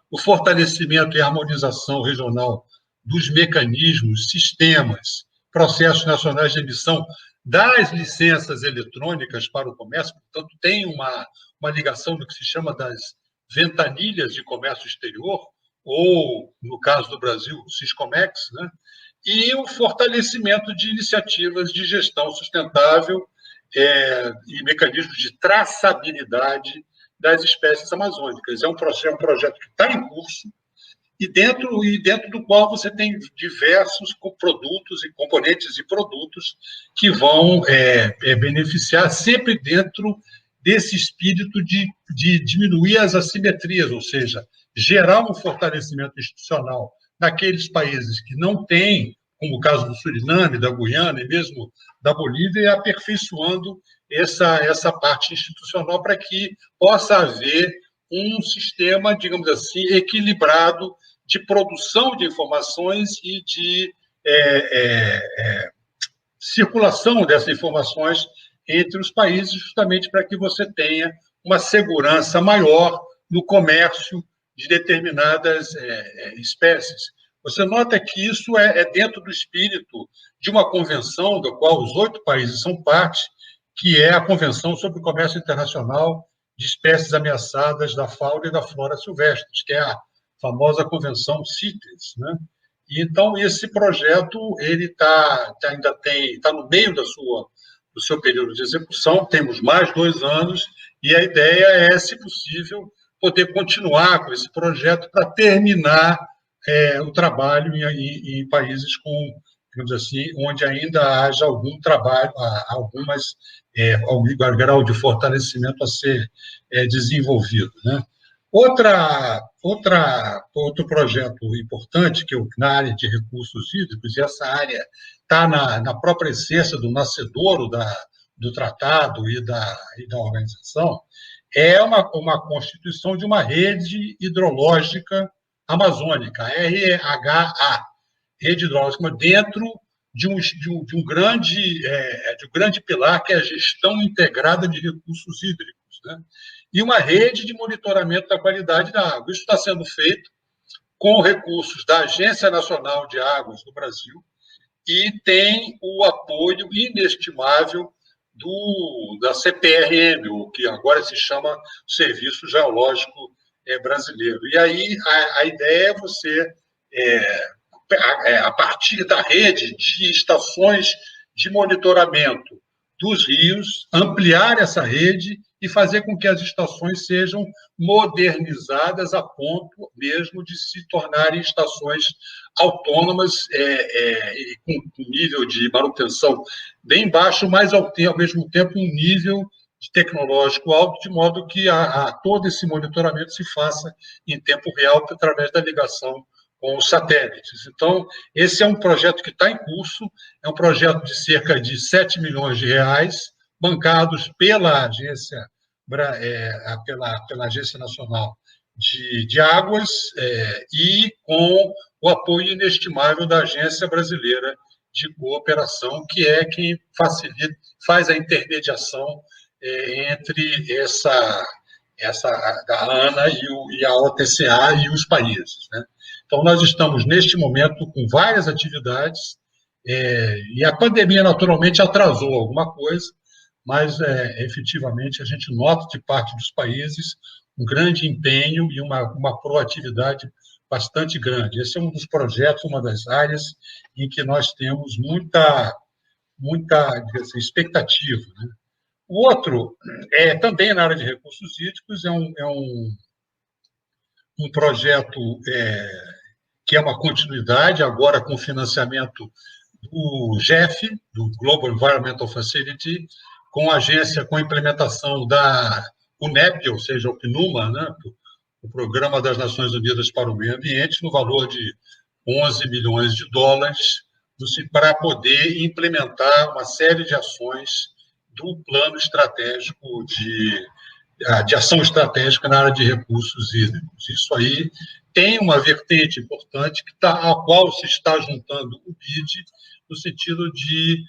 o fortalecimento e harmonização regional dos mecanismos, sistemas, processos nacionais de emissão das licenças eletrônicas para o comércio, portanto, tem uma ligação do que se chama das ventanilhas de comércio exterior, ou, no caso do Brasil, o Siscomex, né? E o fortalecimento de iniciativas de gestão sustentável e mecanismos de traçabilidade das espécies amazônicas. É um projeto que está em curso e dentro do qual você tem diversos produtos e componentes e produtos que vão beneficiar sempre dentro desse espírito de diminuir as assimetrias, ou seja, gerar um fortalecimento institucional naqueles países que não têm, como o caso do Suriname, da Guiana e mesmo da Bolívia, e aperfeiçoando essa parte institucional para que possa haver um sistema, digamos assim, equilibrado de produção de informações e de circulação dessas informações entre os países, justamente para que você tenha uma segurança maior no comércio de determinadas espécies. Você nota que isso é dentro do espírito de uma convenção da qual os 8 países são parte, que é a Convenção sobre o Comércio Internacional de Espécies Ameaçadas da Fauna e da Flora Silvestres, que é a famosa Convenção CITES, né? E, então, esse projeto ele ainda está no meio do seu período de execução, temos mais 2 anos, e a ideia é, se possível, poder continuar com esse projeto para terminar o trabalho em países com, digamos assim, onde ainda haja algum trabalho, algum grau de fortalecimento a ser desenvolvido, né? Outro projeto importante, na área de recursos hídricos, e essa área está na própria essência do nascedouro do tratado e da organização, é uma constituição de uma rede hidrológica amazônica, RHA, rede hidrológica, dentro de um grande pilar, que é a gestão integrada de recursos hídricos, né? e uma rede de monitoramento da qualidade da água. Isso está sendo feito com recursos da Agência Nacional de Águas do Brasil e tem o apoio inestimável da CPRM, o que agora se chama Serviço Geológico Brasileiro. E aí a ideia é você, a partir da rede de estações de monitoramento dos rios, ampliar essa rede e fazer com que as estações sejam modernizadas a ponto mesmo de se tornarem estações autônomas, com nível de manutenção bem baixo, mas ao mesmo tempo um nível tecnológico alto, de modo que todo esse monitoramento se faça em tempo real através da ligação com os satélites. Então, esse é um projeto que está em curso, é um projeto de cerca de 7 milhões de reais, bancados pela Agência, pela Agência Nacional de Águas e com o apoio inestimável da Agência Brasileira de Cooperação, que é quem facilita, faz a intermediação entre a ANA e a OTCA e os países, né? Então, nós estamos, neste momento, com várias atividades, e a pandemia, naturalmente, atrasou alguma coisa, mas, efetivamente, a gente nota, de parte dos países, um grande empenho e uma proatividade bastante grande. Esse é um dos projetos, uma das áreas em que nós temos muita assim, expectativa, né? O outro, também na área de recursos hídricos, é um projeto que é uma continuidade, agora com financiamento do GEF, do Global Environmental Facility, com a agência, com a implementação da UNEP, ou seja, o PNUMA, né, o Programa das Nações Unidas para o Meio Ambiente, no valor de 11 milhões de dólares, para poder implementar uma série de ações do plano estratégico de ação estratégica na área de recursos hídricos. Isso aí tem uma vertente importante a qual se está juntando o BID, no sentido de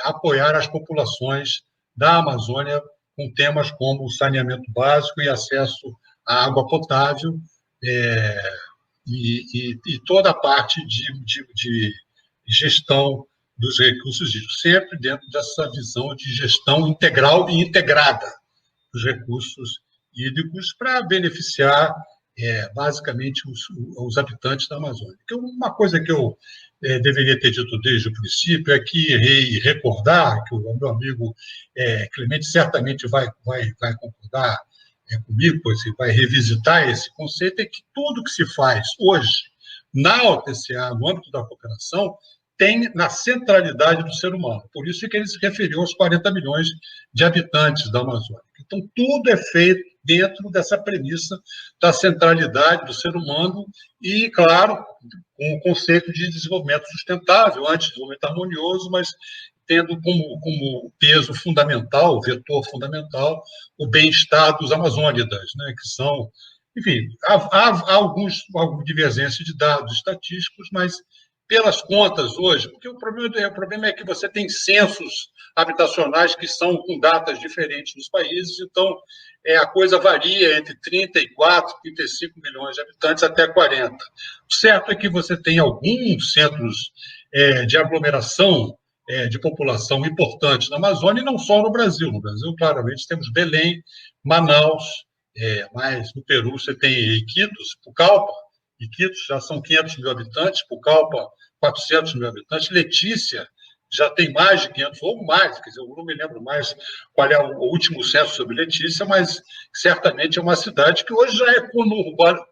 apoiar as populações da Amazônia com temas como saneamento básico e acesso à água potável, e toda a parte de gestão dos recursos hídricos, sempre dentro dessa visão de gestão integral e integrada dos recursos hídricos para beneficiar, basicamente, os habitantes da Amazônia. Uma coisa que eu deveria ter dito desde o princípio é que recordar, que o meu amigo Clemente certamente vai concordar comigo, pois vai revisitar esse conceito, é que tudo que se faz hoje na OTCA, no âmbito da cooperação, tem na centralidade do ser humano. Por isso que ele se referiu aos 40 milhões de habitantes da Amazônia. Então, tudo é feito dentro dessa premissa da centralidade do ser humano e, claro, com o conceito de desenvolvimento sustentável, anti-desenvolvimento harmonioso, mas tendo como peso fundamental, vetor fundamental, o bem-estar dos amazônidas, né, que são... Enfim, há alguma divergência de dados estatísticos, mas pelas contas hoje, porque o problema é que você tem censos habitacionais que são com datas diferentes nos países, então a coisa varia entre 34, 35 milhões de habitantes até 40. O certo é que você tem alguns centros de aglomeração de população importantes na Amazônia, e não só no Brasil. No Brasil, claramente, temos Belém, Manaus, mas no Peru você tem Iquitos, Pucallpa. Iquitos já são 500 mil habitantes, Pucallpa, 400 mil habitantes, Letícia já tem mais de 500, ou mais, quer dizer, eu não me lembro mais qual é o último censo sobre Letícia, mas certamente é uma cidade que hoje já é conurbada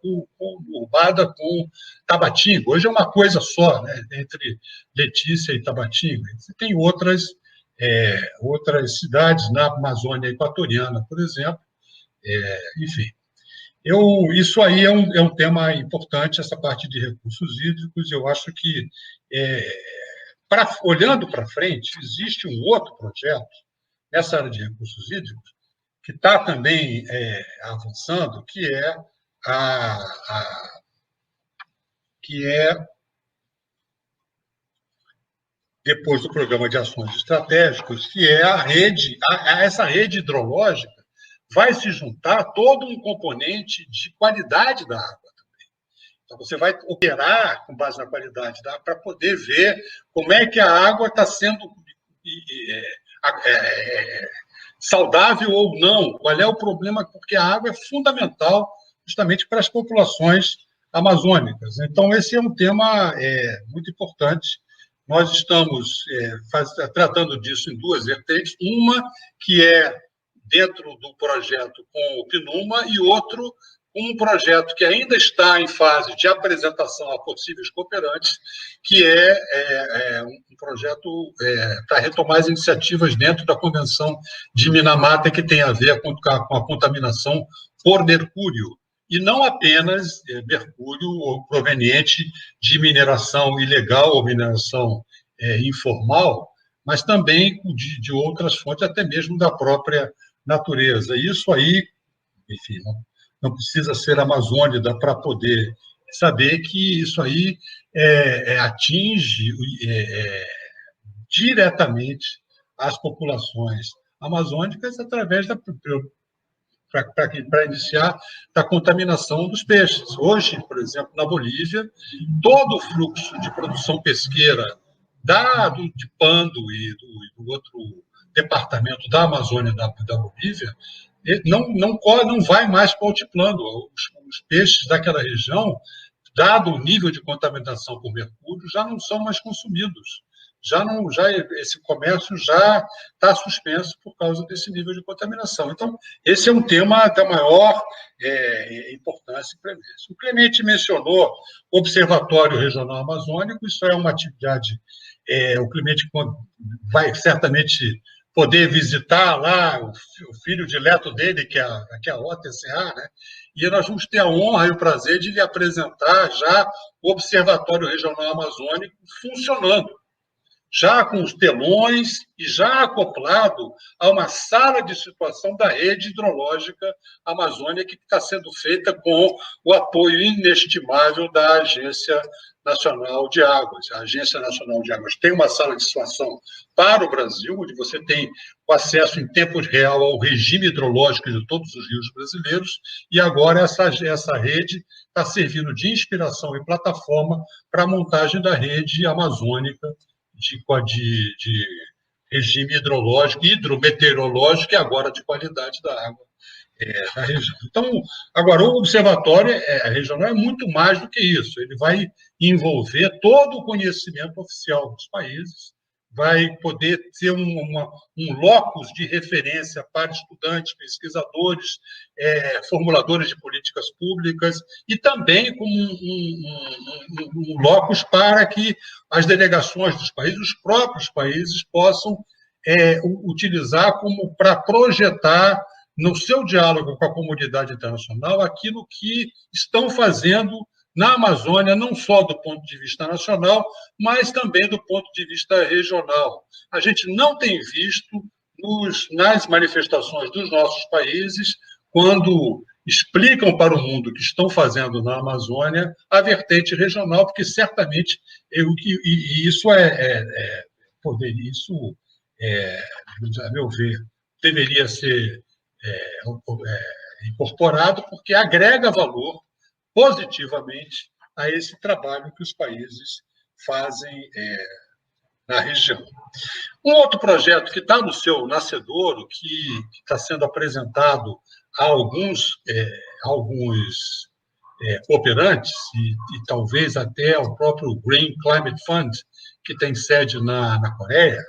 com Tabatinga. Hoje é uma coisa só, né, entre Letícia e Tabatinga. Você tem outras cidades na Amazônia Equatoriana, por exemplo, enfim. Isso aí é um tema importante, essa parte de recursos hídricos. Eu acho que, olhando para frente, existe um outro projeto nessa área de recursos hídricos que está também avançando, que é depois do programa de ações estratégicas, que é essa rede hidrológica vai se juntar todo um componente de qualidade da água. Então, você vai operar com base na qualidade da água para poder ver como é que a água está sendo saudável ou não, qual é o problema, porque a água é fundamental justamente para as populações amazônicas. Então, esse é um tema muito importante. Nós estamos tratando disso em duas vertentes, uma que é dentro do projeto com o PNUMA e outro um projeto que ainda está em fase de apresentação a possíveis cooperantes, que é um projeto para retomar as iniciativas dentro da Convenção de Minamata, que tem a ver com a contaminação por mercúrio, e não apenas mercúrio proveniente de mineração ilegal ou mineração informal, mas também de outras fontes, até mesmo da própria natureza. Isso aí, enfim, não precisa ser amazônida para poder saber que isso aí atinge diretamente as populações amazônicas através para iniciar da contaminação dos peixes. Hoje, por exemplo, na Bolívia, todo o fluxo de produção pesqueira de Pando e do outro departamento da Amazônia da Bolívia não vai mais para o altiplano. Os peixes daquela região, dado o nível de contaminação por mercúrio, já não são mais consumidos. Esse comércio já está suspenso por causa desse nível de contaminação. Então, esse é um tema da maior importância para isso. O Clemente mencionou o Observatório Regional Amazônico, isso é uma atividade, o Clemente vai certamente poder visitar lá o filho dileto dele, que é a OTCA, né? E nós vamos ter a honra e o prazer de lhe apresentar já o Observatório Regional Amazônico funcionando, já com os telões e já acoplado a uma sala de situação da rede hidrológica amazônica, que está sendo feita com o apoio inestimável da Agência Nacional de Águas. A Agência Nacional de Águas tem uma sala de situação para o Brasil, onde você tem o acesso em tempo real ao regime hidrológico de todos os rios brasileiros, e agora essa rede está servindo de inspiração e plataforma para a montagem da rede amazônica de regime hidrológico, hidrometeorológico e agora de qualidade da água na região. Então, agora, o observatório regional é muito mais do que isso. Ele vai envolver todo o conhecimento oficial dos países, vai poder ser um locus de referência para estudantes, pesquisadores, formuladores de políticas públicas, e também como um locus para que as delegações dos países, os próprios países, possam utilizar como para projetar no seu diálogo com a comunidade internacional aquilo que estão fazendo na Amazônia, não só do ponto de vista nacional, mas também do ponto de vista regional. A gente não tem visto nas manifestações dos nossos países, quando explicam para o mundo o que estão fazendo na Amazônia, a vertente regional, porque certamente isso a meu ver, deveria ser incorporado, porque agrega valor positivamente a esse trabalho que os países fazem na região. Um outro projeto que está no seu nascedouro, que está sendo apresentado a alguns cooperantes, e talvez até ao próprio Green Climate Fund, que tem sede na Coreia,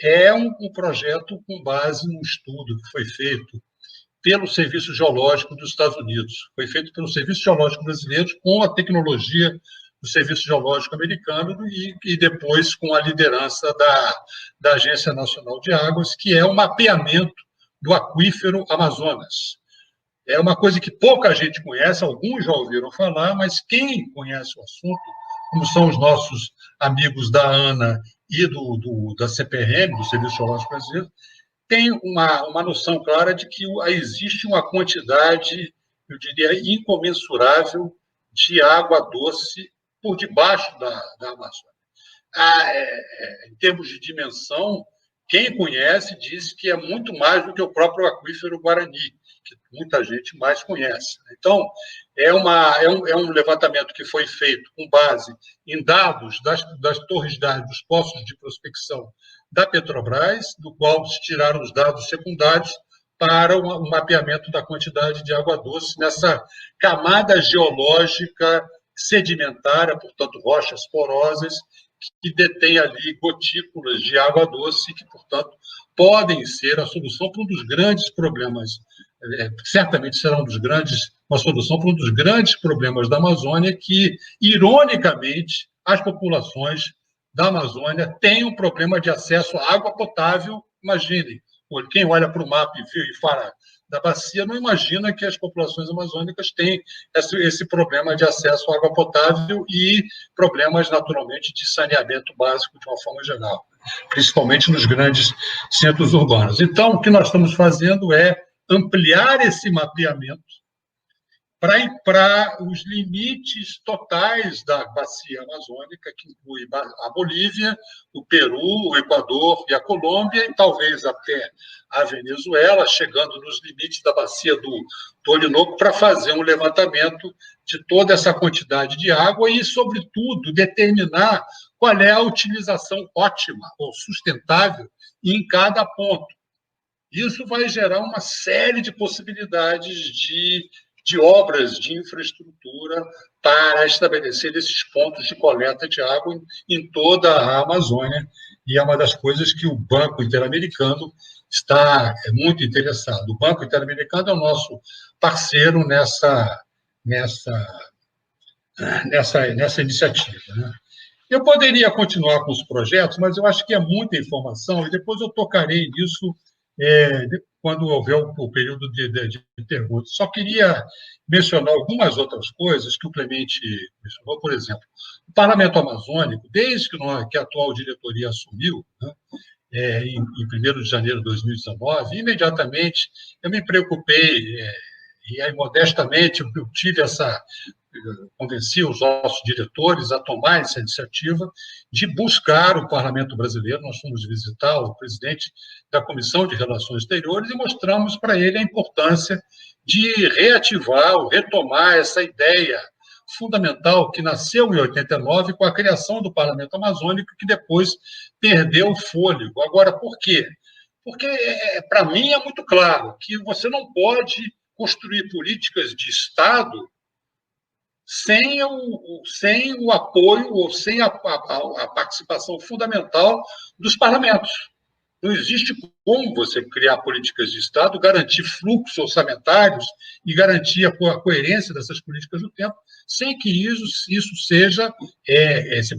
é um projeto com base num estudo que foi feito pelo Serviço Geológico dos Estados Unidos. Foi feito pelo Serviço Geológico brasileiro com a tecnologia do Serviço Geológico americano e depois com a liderança da Agência Nacional de Águas, que é o mapeamento do aquífero Amazonas. É uma coisa que pouca gente conhece, alguns já ouviram falar, mas quem conhece o assunto, como são os nossos amigos da ANA e da CPRM, do Serviço Geológico Brasileiro, tem uma noção clara de que existe uma quantidade, eu diria, incomensurável de água doce por debaixo da Amazônia. Em termos de dimensão, Quem conhece diz que é muito mais do que o próprio aquífero Guarani, que muita gente mais conhece. Então, é um levantamento que foi feito com base em dados das torres dos poços de prospecção da Petrobras, do qual se tiraram os dados secundários para o mapeamento da quantidade de água doce nessa camada geológica sedimentária, portanto, rochas porosas, que detém ali gotículas de água doce, que, portanto, podem ser a solução para um dos grandes problemas, certamente será uma solução para um dos grandes problemas da Amazônia, que, ironicamente, as populações da Amazônia têm um problema de acesso à água potável. Imaginem, quem olha para o mapa e fala da bacia não imagina que as populações amazônicas têm esse problema de acesso à água potável e problemas, naturalmente, de saneamento básico de uma forma geral, principalmente nos grandes centros urbanos. Então, o que nós estamos fazendo é ampliar esse mapeamento para os limites totais da bacia amazônica, que inclui a Bolívia, o Peru, o Equador e a Colômbia, e talvez até a Venezuela, chegando nos limites da bacia do Orinoco, para fazer um levantamento de toda essa quantidade de água e, sobretudo, determinar qual é a utilização ótima ou sustentável em cada ponto. Isso vai gerar uma série de possibilidades de obras de infraestrutura para estabelecer esses pontos de coleta de água em toda a Amazônia, e é uma das coisas que o Banco Interamericano está muito interessado. O Banco Interamericano é o nosso parceiro nessa iniciativa, né? Eu poderia continuar com os projetos, mas eu acho que é muita informação, e depois eu tocarei nisso quando houver o período de perguntas. Só queria mencionar algumas outras coisas que o Clemente mencionou. Por exemplo, o Parlamento Amazônico, desde que a atual diretoria assumiu, né, em 1º de janeiro de 2019, imediatamente eu me preocupei, e aí, modestamente, eu convenci os nossos diretores a tomar essa iniciativa de buscar o Parlamento brasileiro. Nós fomos visitar o presidente da Comissão de Relações Exteriores e mostramos para ele a importância de reativar ou retomar essa ideia fundamental que nasceu em 89 com a criação do Parlamento Amazônico, que depois perdeu o fôlego. Agora, por quê? Porque, para mim, é muito claro que você não pode construir políticas de Estado sem o apoio ou sem a participação fundamental dos parlamentos. Não existe como você criar políticas de Estado, garantir fluxos orçamentários e garantir a coerência dessas políticas no tempo, sem que isso seja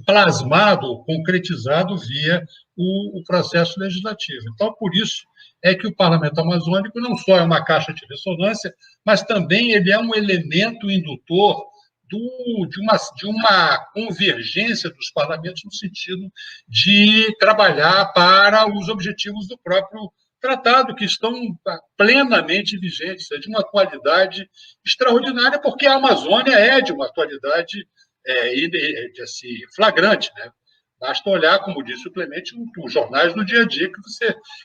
plasmado, concretizado via o processo legislativo. Então, por isso é que o Parlamento Amazônico não só é uma caixa de ressonância, mas também ele é um elemento indutor de uma convergência dos parlamentos no sentido de trabalhar para os objetivos do próprio tratado, que estão plenamente vigentes, é de uma atualidade extraordinária, porque a Amazônia é de uma atualidade assim, flagrante, né? Basta olhar, como disse o Clemente, os jornais do dia a dia,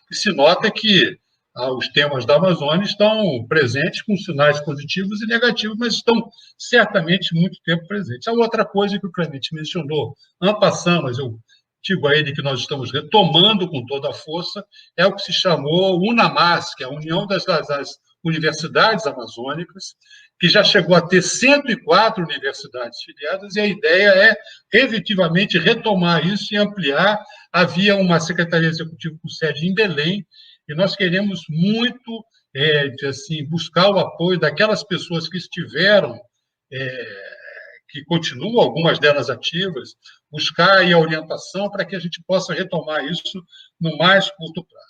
que se nota que os temas da Amazônia estão presentes com sinais positivos e negativos, mas estão certamente muito tempo presentes. A outra coisa que o Clemente mencionou, en passant, mas eu digo a ele que nós estamos retomando com toda a força, é o que se chamou UNAMAS, que é a União das Universidades Amazônicas, que já chegou a ter 104 universidades filiadas, e a ideia é efetivamente retomar isso e ampliar. Havia uma secretaria executiva com sede em Belém, e nós queremos muito assim, buscar o apoio daquelas pessoas que estiveram, que continuam, algumas delas ativas, buscar aí a orientação para que a gente possa retomar isso no mais curto prazo.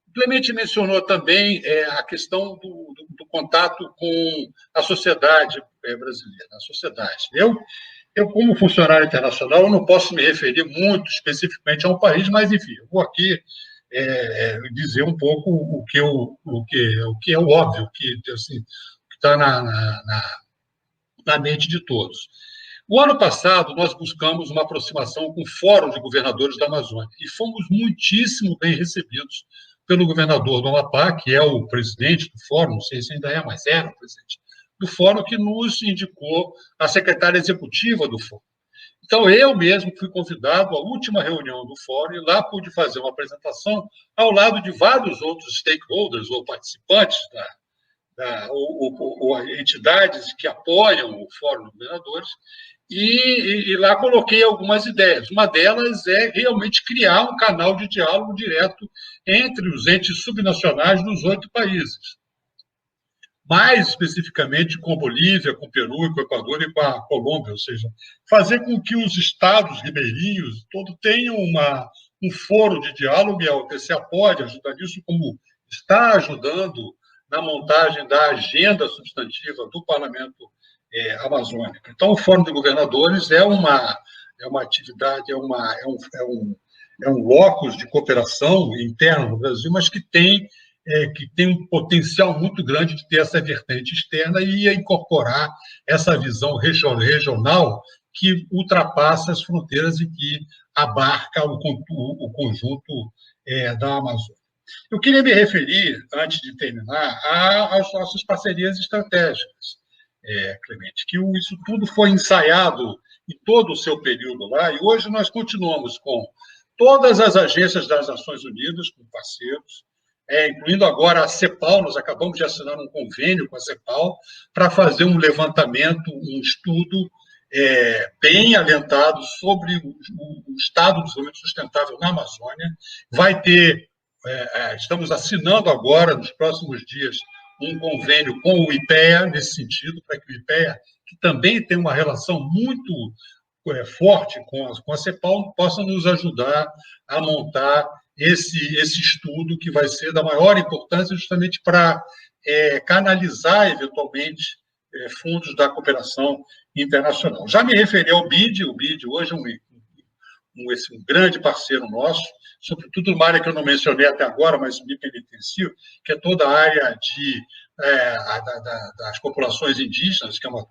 O Clemente mencionou também a questão do contato com a sociedade brasileira, a sociedade. Eu, como funcionário internacional, eu não posso me referir muito especificamente a um país, mas, enfim, eu vou aqui dizer um pouco o que é o óbvio, que assim, está na mente de todos. O ano passado, nós buscamos uma aproximação com o Fórum de Governadores da Amazônia e fomos muitíssimo bem recebidos pelo governador do Amapá, que é o presidente do Fórum, não sei se ainda é, mas era o presidente do Fórum, que nos indicou a secretária executiva do Fórum. Então, eu mesmo fui convidado à última reunião do Fórum e lá pude fazer uma apresentação ao lado de vários outros stakeholders ou participantes ou entidades que apoiam o Fórum de Governadores, e lá coloquei algumas ideias. Uma delas é realmente criar um canal de diálogo direto entre os entes subnacionais dos 8 países. Mais especificamente com Bolívia, com Peru, com Equador e com a Colômbia, ou seja, fazer com que os estados ribeirinhos todos tenham um foro de diálogo, e a UTCA pode ajudar nisso, como está ajudando na montagem da agenda substantiva do Parlamento amazônico. Então, o Fórum de Governadores é uma atividade, é um locus de cooperação interna no Brasil, mas que tem um potencial muito grande de ter essa vertente externa e incorporar essa visão regional que ultrapassa as fronteiras e que abarca o conjunto da Amazônia. Eu queria me referir, antes de terminar, às nossas parcerias estratégicas, Clemente, que isso tudo foi ensaiado em todo o seu período lá, e hoje nós continuamos com todas as agências das Nações Unidas, com parceiros, incluindo agora a CEPAL. Nós acabamos de assinar um convênio com a CEPAL para fazer um levantamento, um estudo bem alentado sobre o estado do desenvolvimento sustentável na Amazônia. Vai ter, estamos assinando agora, nos próximos dias, um convênio com o IPEA, nesse sentido, para que o IPEA, que também tem uma relação muito forte com a CEPAL, possa nos ajudar a montar esse estudo, que vai ser da maior importância justamente para canalizar, eventualmente, fundos da cooperação internacional. Já me referi ao BID. O BID hoje é um grande parceiro nosso, sobretudo numa área que eu não mencionei até agora, mas me penitencio, que é toda a área das populações indígenas, que é uma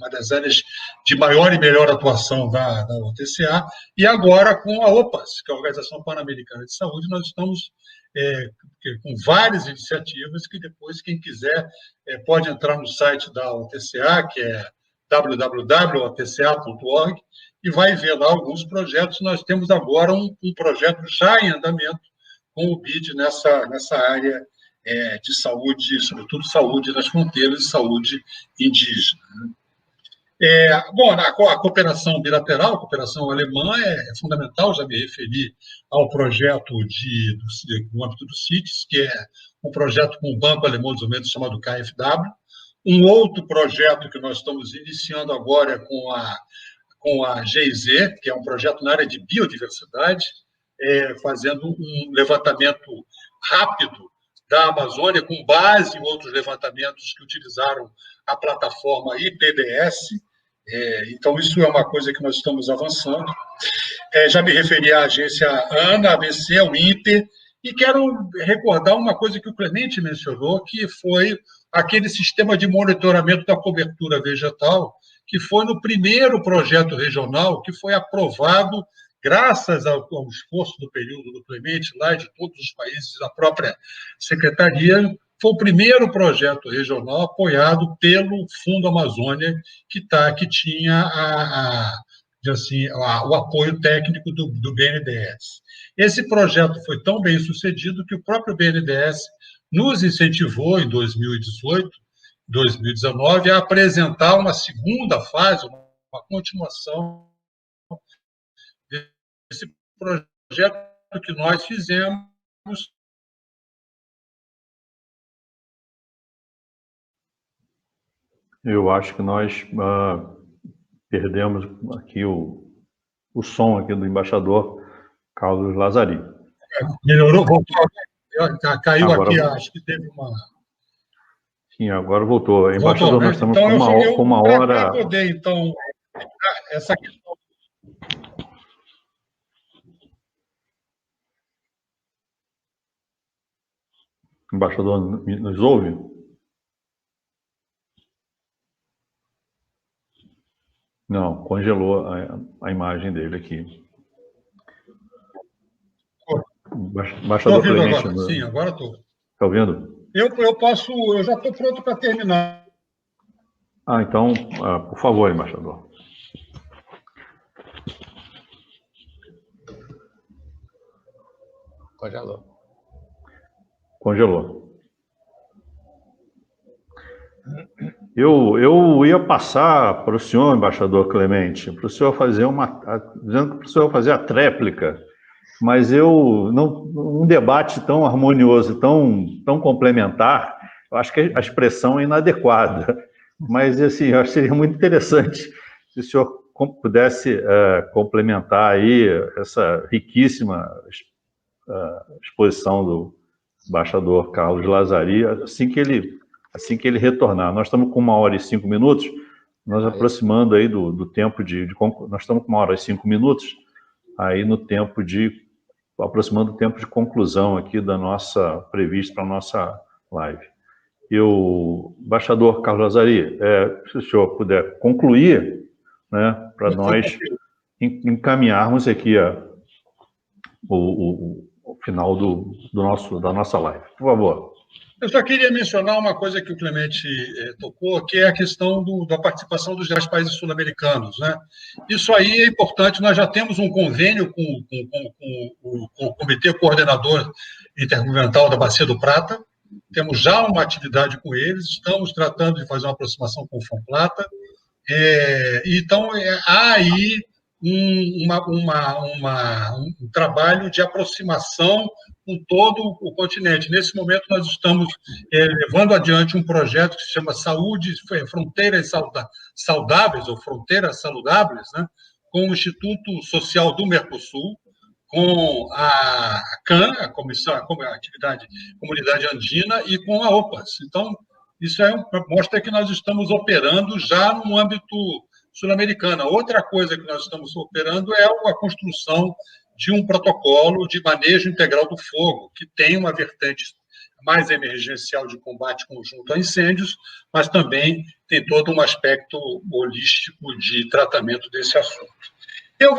das áreas de maior e melhor atuação da UTCA, e agora com a OPAS, que é a Organização Pan-Americana de Saúde. Nós estamos com várias iniciativas que depois, quem quiser, pode entrar no site da UTCA, que é www.otca.org, e vai ver lá alguns projetos. Nós temos agora um projeto já em andamento com o BID nessa área de saúde, sobretudo saúde das fronteiras e saúde indígena. Bom, a cooperação bilateral, a cooperação alemã é fundamental. Já me referi ao projeto no âmbito do CITES, que é um projeto com o Banco Alemão de Desenvolvimento chamado KfW. Um outro projeto que nós estamos iniciando agora é com a GIZ, que é um projeto na área de biodiversidade, fazendo um levantamento rápido da Amazônia, com base em outros levantamentos que utilizaram a plataforma IPBS. Então, isso é uma coisa que nós estamos avançando. Já me referi à agência ANA, ABC, ao INPE, e quero recordar uma coisa que o Clemente mencionou, que foi aquele sistema de monitoramento da cobertura vegetal, que foi no primeiro projeto regional, que foi aprovado graças ao esforço do período do Clemente, lá de todos os países, da própria secretaria. Foi o primeiro projeto regional apoiado pelo Fundo Amazônia, que tinha o apoio técnico do BNDES. Esse projeto foi tão bem sucedido que o próprio BNDES nos incentivou, em 2018, 2019, a apresentar uma segunda fase, uma continuação desse projeto que nós fizemos. Eu acho que nós perdemos aqui o som aqui do embaixador Carlos Lazari. Melhorou? Voltou? Caiu agora, aqui, acho que teve uma... Sim, agora voltou. Embaixador, né? Nós estamos então, com uma hora... Para poder, então, essa questão... Embaixador, nos ouve? Não. congelou a imagem dele aqui. Embaixador Clemente. Agora. Sim, agora estou. Está ouvindo? Eu já estou pronto para terminar. Então, por favor, embaixador. Congelou. Eu ia passar para o senhor, embaixador Clemente, para o senhor fazer dizendo para o senhor fazer a tréplica, mas um debate tão harmonioso, tão complementar, eu acho que a expressão é inadequada. Mas, assim, eu acho que seria muito interessante se o senhor pudesse complementar aí essa riquíssima exposição do embaixador Carlos Lazari, assim que ele retornar. Nós estamos com 1h05, nós aproximando aí do tempo nós estamos com 1h05, aí no tempo aproximando o tempo de conclusão aqui previsto para a nossa live. E o embaixador Carlos Lazari, se o senhor puder concluir, né, para nós encaminharmos aqui o final da nossa live. Por favor. Eu só queria mencionar uma coisa que o Clemente tocou, que é a questão da participação dos demais países sul-americanos, né? Isso aí é importante, nós já temos um convênio com o Comitê Coordenador Intergovernamental da Bacia do Prata, temos já uma atividade com eles, estamos tratando de fazer uma aproximação com o FONPLATA, então há aí um trabalho de aproximação com todo o continente. Nesse momento, nós estamos levando adiante um projeto que se chama Fronteiras Saudáveis, ou Fronteiras Saludáveis, né, com o Instituto Social do Mercosul, com a CAN, a Comunidade Andina, e com a OPAS. Então, isso mostra que nós estamos operando já no âmbito sul-americano. Outra coisa que nós estamos operando é a construção de um protocolo de manejo integral do fogo, que tem uma vertente mais emergencial de combate conjunto a incêndios, mas também tem todo um aspecto holístico de tratamento desse assunto. Eu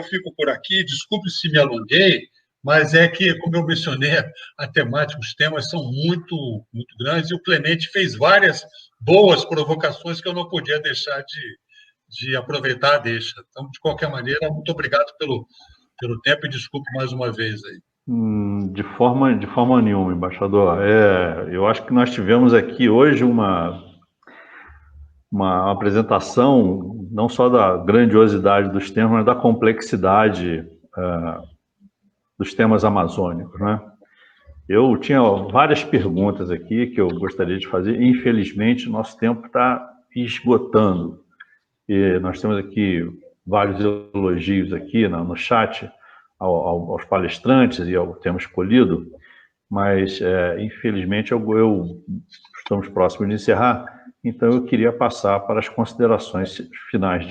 fico por aqui, desculpe se me alonguei, mas é que, como eu mencionei, a temática, os temas são muito, muito grandes, e o Clemente fez várias boas provocações que eu não podia deixar de aproveitar a deixa. Então, de qualquer maneira, muito obrigado pelo tempo e desculpe mais uma vez aí. De forma nenhuma, embaixador. Eu acho que nós tivemos aqui hoje uma apresentação não só da grandiosidade dos temas, mas da complexidade dos temas amazônicos, né? Eu tinha várias perguntas aqui que eu gostaria de fazer. Infelizmente, nosso tempo está esgotando. E nós temos aqui vários elogios aqui no chat aos palestrantes e ao tema escolhido, mas, infelizmente, estamos próximos de encerrar, então eu queria passar para as considerações finais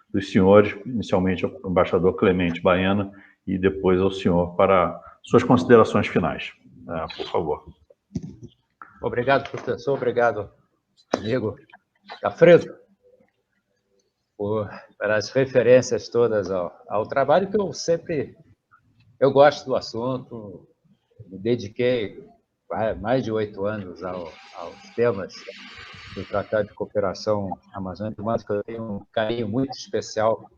dos senhores, inicialmente ao embaixador Clemente Baena e depois ao senhor para suas considerações finais. Por favor. Obrigado, professor. Obrigado, amigo Cafredo, pelas referências todas ao trabalho que eu gosto do assunto, me dediquei mais de 8 anos aos temas do Tratado de Cooperação Amazônica, mas que eu tenho um carinho muito especial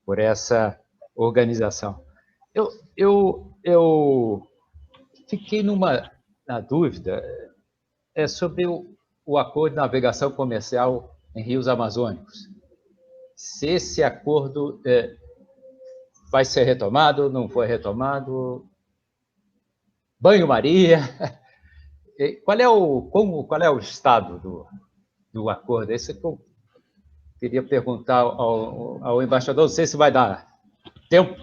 por essa organização. Eu fiquei na dúvida sobre o acordo de navegação comercial em rios amazônicos. Se esse acordo vai ser retomado, não foi retomado, banho-maria, qual é o estado do acordo? Esse que eu queria perguntar ao embaixador, não sei se vai dar tempo,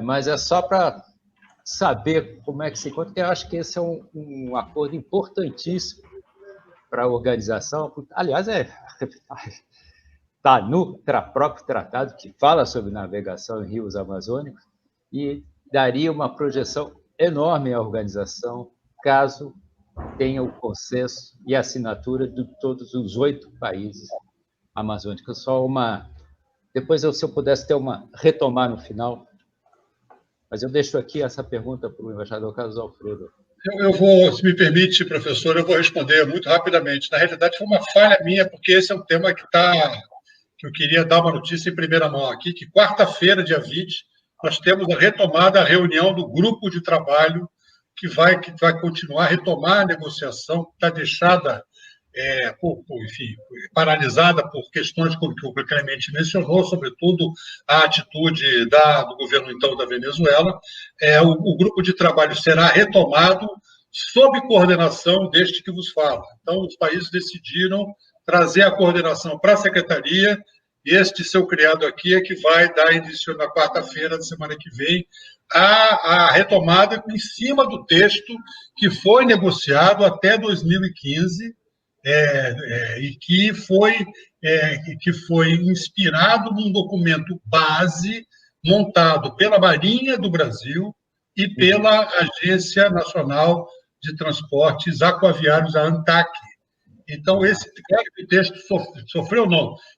mas é só para saber como é que se encontra, porque eu acho que esse é um acordo importantíssimo para a organização. Aliás, está no próprio tratado que fala sobre navegação em rios amazônicos e daria uma projeção enorme à organização caso tenha o consenso e a assinatura de todos os 8 países amazônica. Só uma... Depois, se eu pudesse retomar no final, mas eu deixo aqui essa pergunta para o embaixador Carlos Alfredo. Eu vou, se me permite, professor, eu vou responder muito rapidamente. Na realidade, foi uma falha minha, porque esse é um tema que eu queria dar uma notícia em primeira mão aqui, que quarta-feira, dia 20, nós temos a retomada, a reunião do grupo de trabalho que vai continuar, retomar a negociação, que está deixada, enfim, paralisada por questões que o Clemente mencionou, sobretudo a atitude do governo, então, da Venezuela. O grupo de trabalho será retomado sob coordenação deste que vos fala. Então, os países decidiram trazer a coordenação para a secretaria, e este seu criado aqui é que vai dar início na quarta-feira da semana que vem a retomada em cima do texto que foi negociado até 2015 e que foi inspirado num documento base montado pela Marinha do Brasil e pela Agência Nacional de Transportes Aquaviários, a ANTAC. Então, esse texto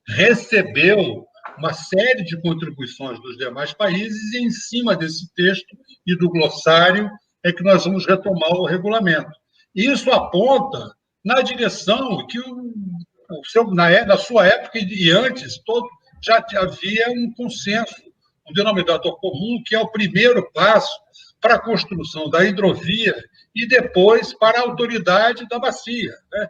recebeu uma série de contribuições dos demais países, e em cima desse texto e do glossário é que nós vamos retomar o regulamento. Isso aponta na direção que, na sua época e antes, já havia um consenso, um denominador comum, que é o primeiro passo para a construção da hidrovia e depois para a autoridade da bacia, né?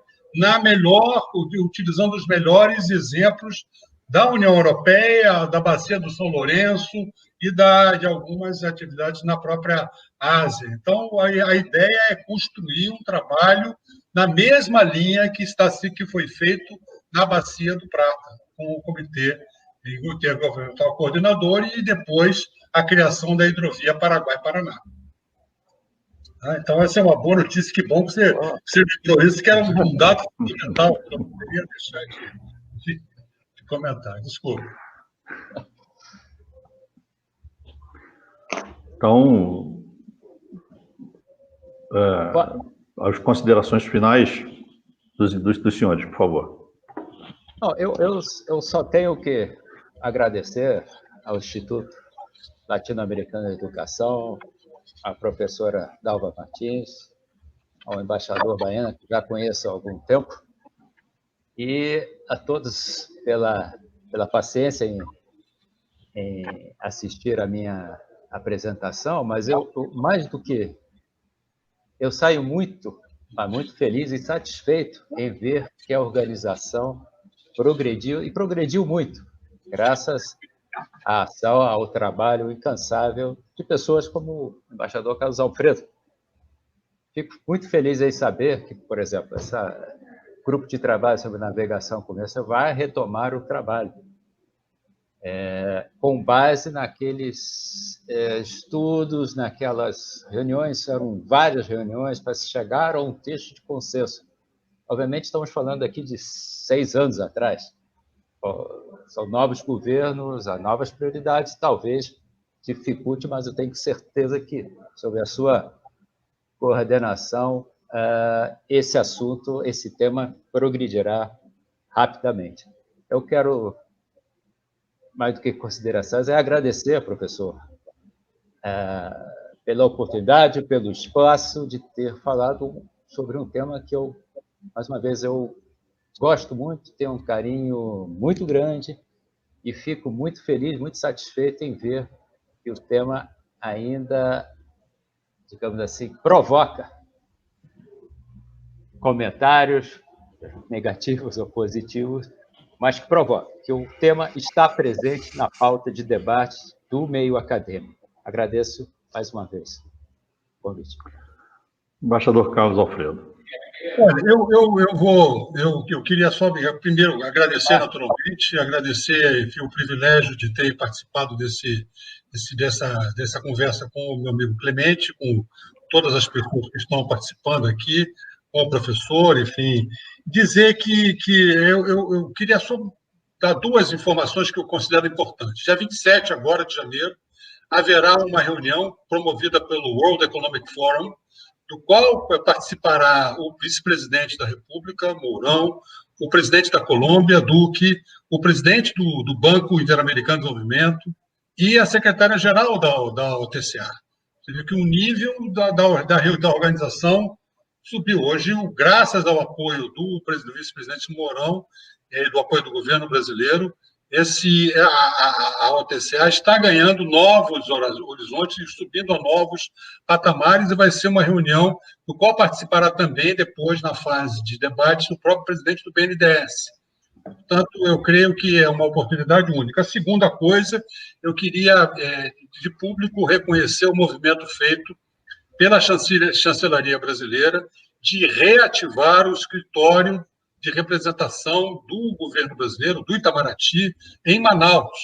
Utilizando os melhores exemplos da União Europeia, da bacia do São Lourenço e de algumas atividades na própria Ásia. Então, a ideia é construir um trabalho na mesma linha que foi feito na Bacia do Prata, com o Comitê Governamental Coordenador e depois a criação da hidrovia Paraguai-Paraná. Então, essa é uma boa notícia, que bom que você lembrou isso, que era um dado fundamental, que eu não poderia deixar de comentar. Desculpa. Então, as considerações finais dos senhores, por favor. Não, eu só tenho que agradecer ao Instituto Latino-Americano de Educação, à professora Dalva Martins, ao embaixador Baena, que já conheço há algum tempo, e a todos pela paciência em assistir a minha apresentação, mas mais do que... Eu saio muito feliz e satisfeito em ver que a organização progrediu muito, graças à ação, ao trabalho incansável de pessoas como o embaixador Carlos Alfredo. Fico muito feliz em saber que, por exemplo, esse grupo de trabalho sobre navegação comercial vai retomar o trabalho, com base naqueles estudos, naquelas reuniões, eram várias reuniões para se chegar a um texto de consenso. Obviamente, estamos falando aqui de 6 anos atrás. São novos governos, há novas prioridades, talvez dificulte, mas eu tenho certeza que, sob a sua coordenação, esse assunto, esse tema progredirá rapidamente. Eu quero, mais do que considerações, agradecer, professor, pela oportunidade, pelo espaço de ter falado sobre um tema que mais uma vez, eu gosto muito, tenho um carinho muito grande e fico muito feliz, muito satisfeito em ver que o tema ainda, digamos assim, provoca comentários negativos ou positivos, mas que provoca, que o tema está presente na pauta de debate do meio acadêmico. Agradeço mais uma vez o convite. Embaixador Carlos Alfredo. Olha, eu queria só, primeiro, agradecer naturalmente, agradecer, enfim, o privilégio de ter participado dessa conversa com o meu amigo Clemente, com todas as pessoas que estão participando aqui, com o professor, enfim, dizer que eu queria só dar 2 informações que eu considero importantes. Dia 27, agora, de janeiro, haverá uma reunião promovida pelo World Economic Forum, do qual participará o vice-presidente da República, Mourão, o presidente da Colômbia, Duque, o presidente do Banco Interamericano de Desenvolvimento e a secretária-geral da OTCA. Você vê que o nível da organização subiu. Hoje, graças ao apoio do vice-presidente Mourão, do apoio do governo brasileiro, a OTCA está ganhando novos horizontes, subindo a novos patamares, e vai ser uma reunião do qual participará também, depois, na fase de debate, o próprio presidente do BNDES. Portanto, eu creio que é uma oportunidade única. A segunda coisa, eu queria, de público, reconhecer o movimento feito pela chancelaria brasileira de reativar o escritório de representação do governo brasileiro, do Itamaraty, em Manaus,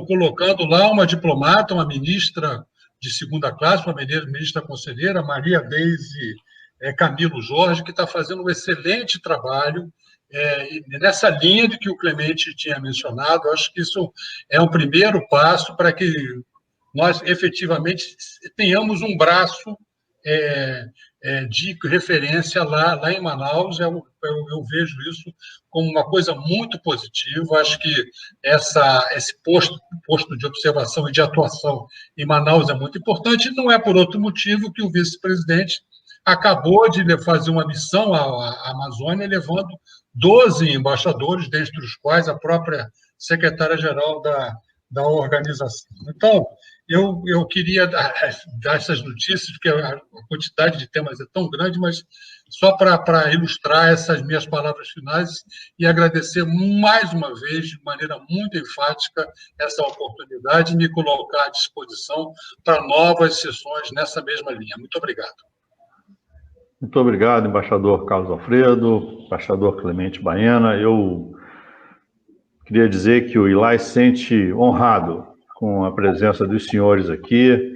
colocando lá uma diplomata, uma ministra de segunda classe, uma ministra conselheira, Maria Deise Camilo Jorge, que está fazendo um excelente trabalho nessa linha de que o Clemente tinha mencionado. Eu acho que isso é um primeiro passo para que nós efetivamente tenhamos um braço de referência lá em Manaus. Eu vejo isso como uma coisa muito positiva. Acho que esse posto de observação e de atuação em Manaus é muito importante, e não é por outro motivo que o vice-presidente acabou de fazer uma missão à Amazônia, levando 12 embaixadores, dentre os quais a própria secretária-geral da organização. Então, eu queria dar essas notícias, porque a quantidade de temas é tão grande, mas só para ilustrar essas minhas palavras finais e agradecer mais uma vez, de maneira muito enfática, essa oportunidade e me colocar à disposição para novas sessões nessa mesma linha. Muito obrigado. Muito obrigado, embaixador Carlos Alfredo, embaixador Clemente Baena. Eu queria dizer que o ILAI se sente honrado com a presença dos senhores aqui,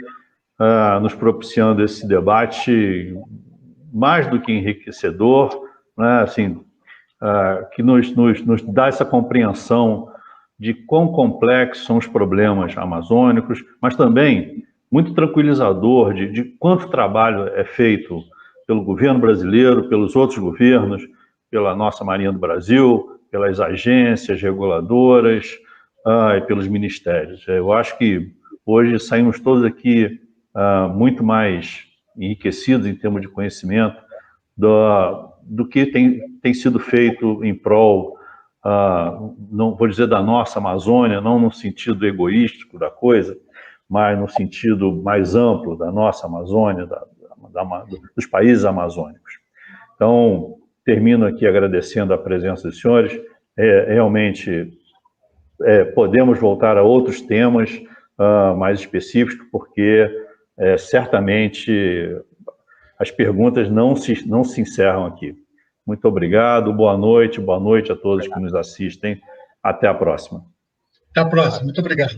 nos propiciando esse debate mais do que enriquecedor, né, assim, que nos dá essa compreensão de quão complexos são os problemas amazônicos, mas também muito tranquilizador de quanto trabalho é feito pelo governo brasileiro, pelos outros governos, pela nossa Marinha do Brasil, pelas agências reguladoras e pelos ministérios. Eu acho que hoje saímos todos aqui muito mais enriquecidos em termos de conhecimento do que tem sido feito em prol, não vou dizer da nossa Amazônia, não no sentido egoístico da coisa, mas no sentido mais amplo da nossa Amazônia, dos países amazônicos. Então, termino aqui agradecendo a presença dos senhores. Realmente, podemos voltar a outros temas mais específicos, porque certamente as perguntas não se encerram aqui. Muito obrigado, boa noite a todos que nos assistem. Até a próxima. Até a próxima, muito obrigado.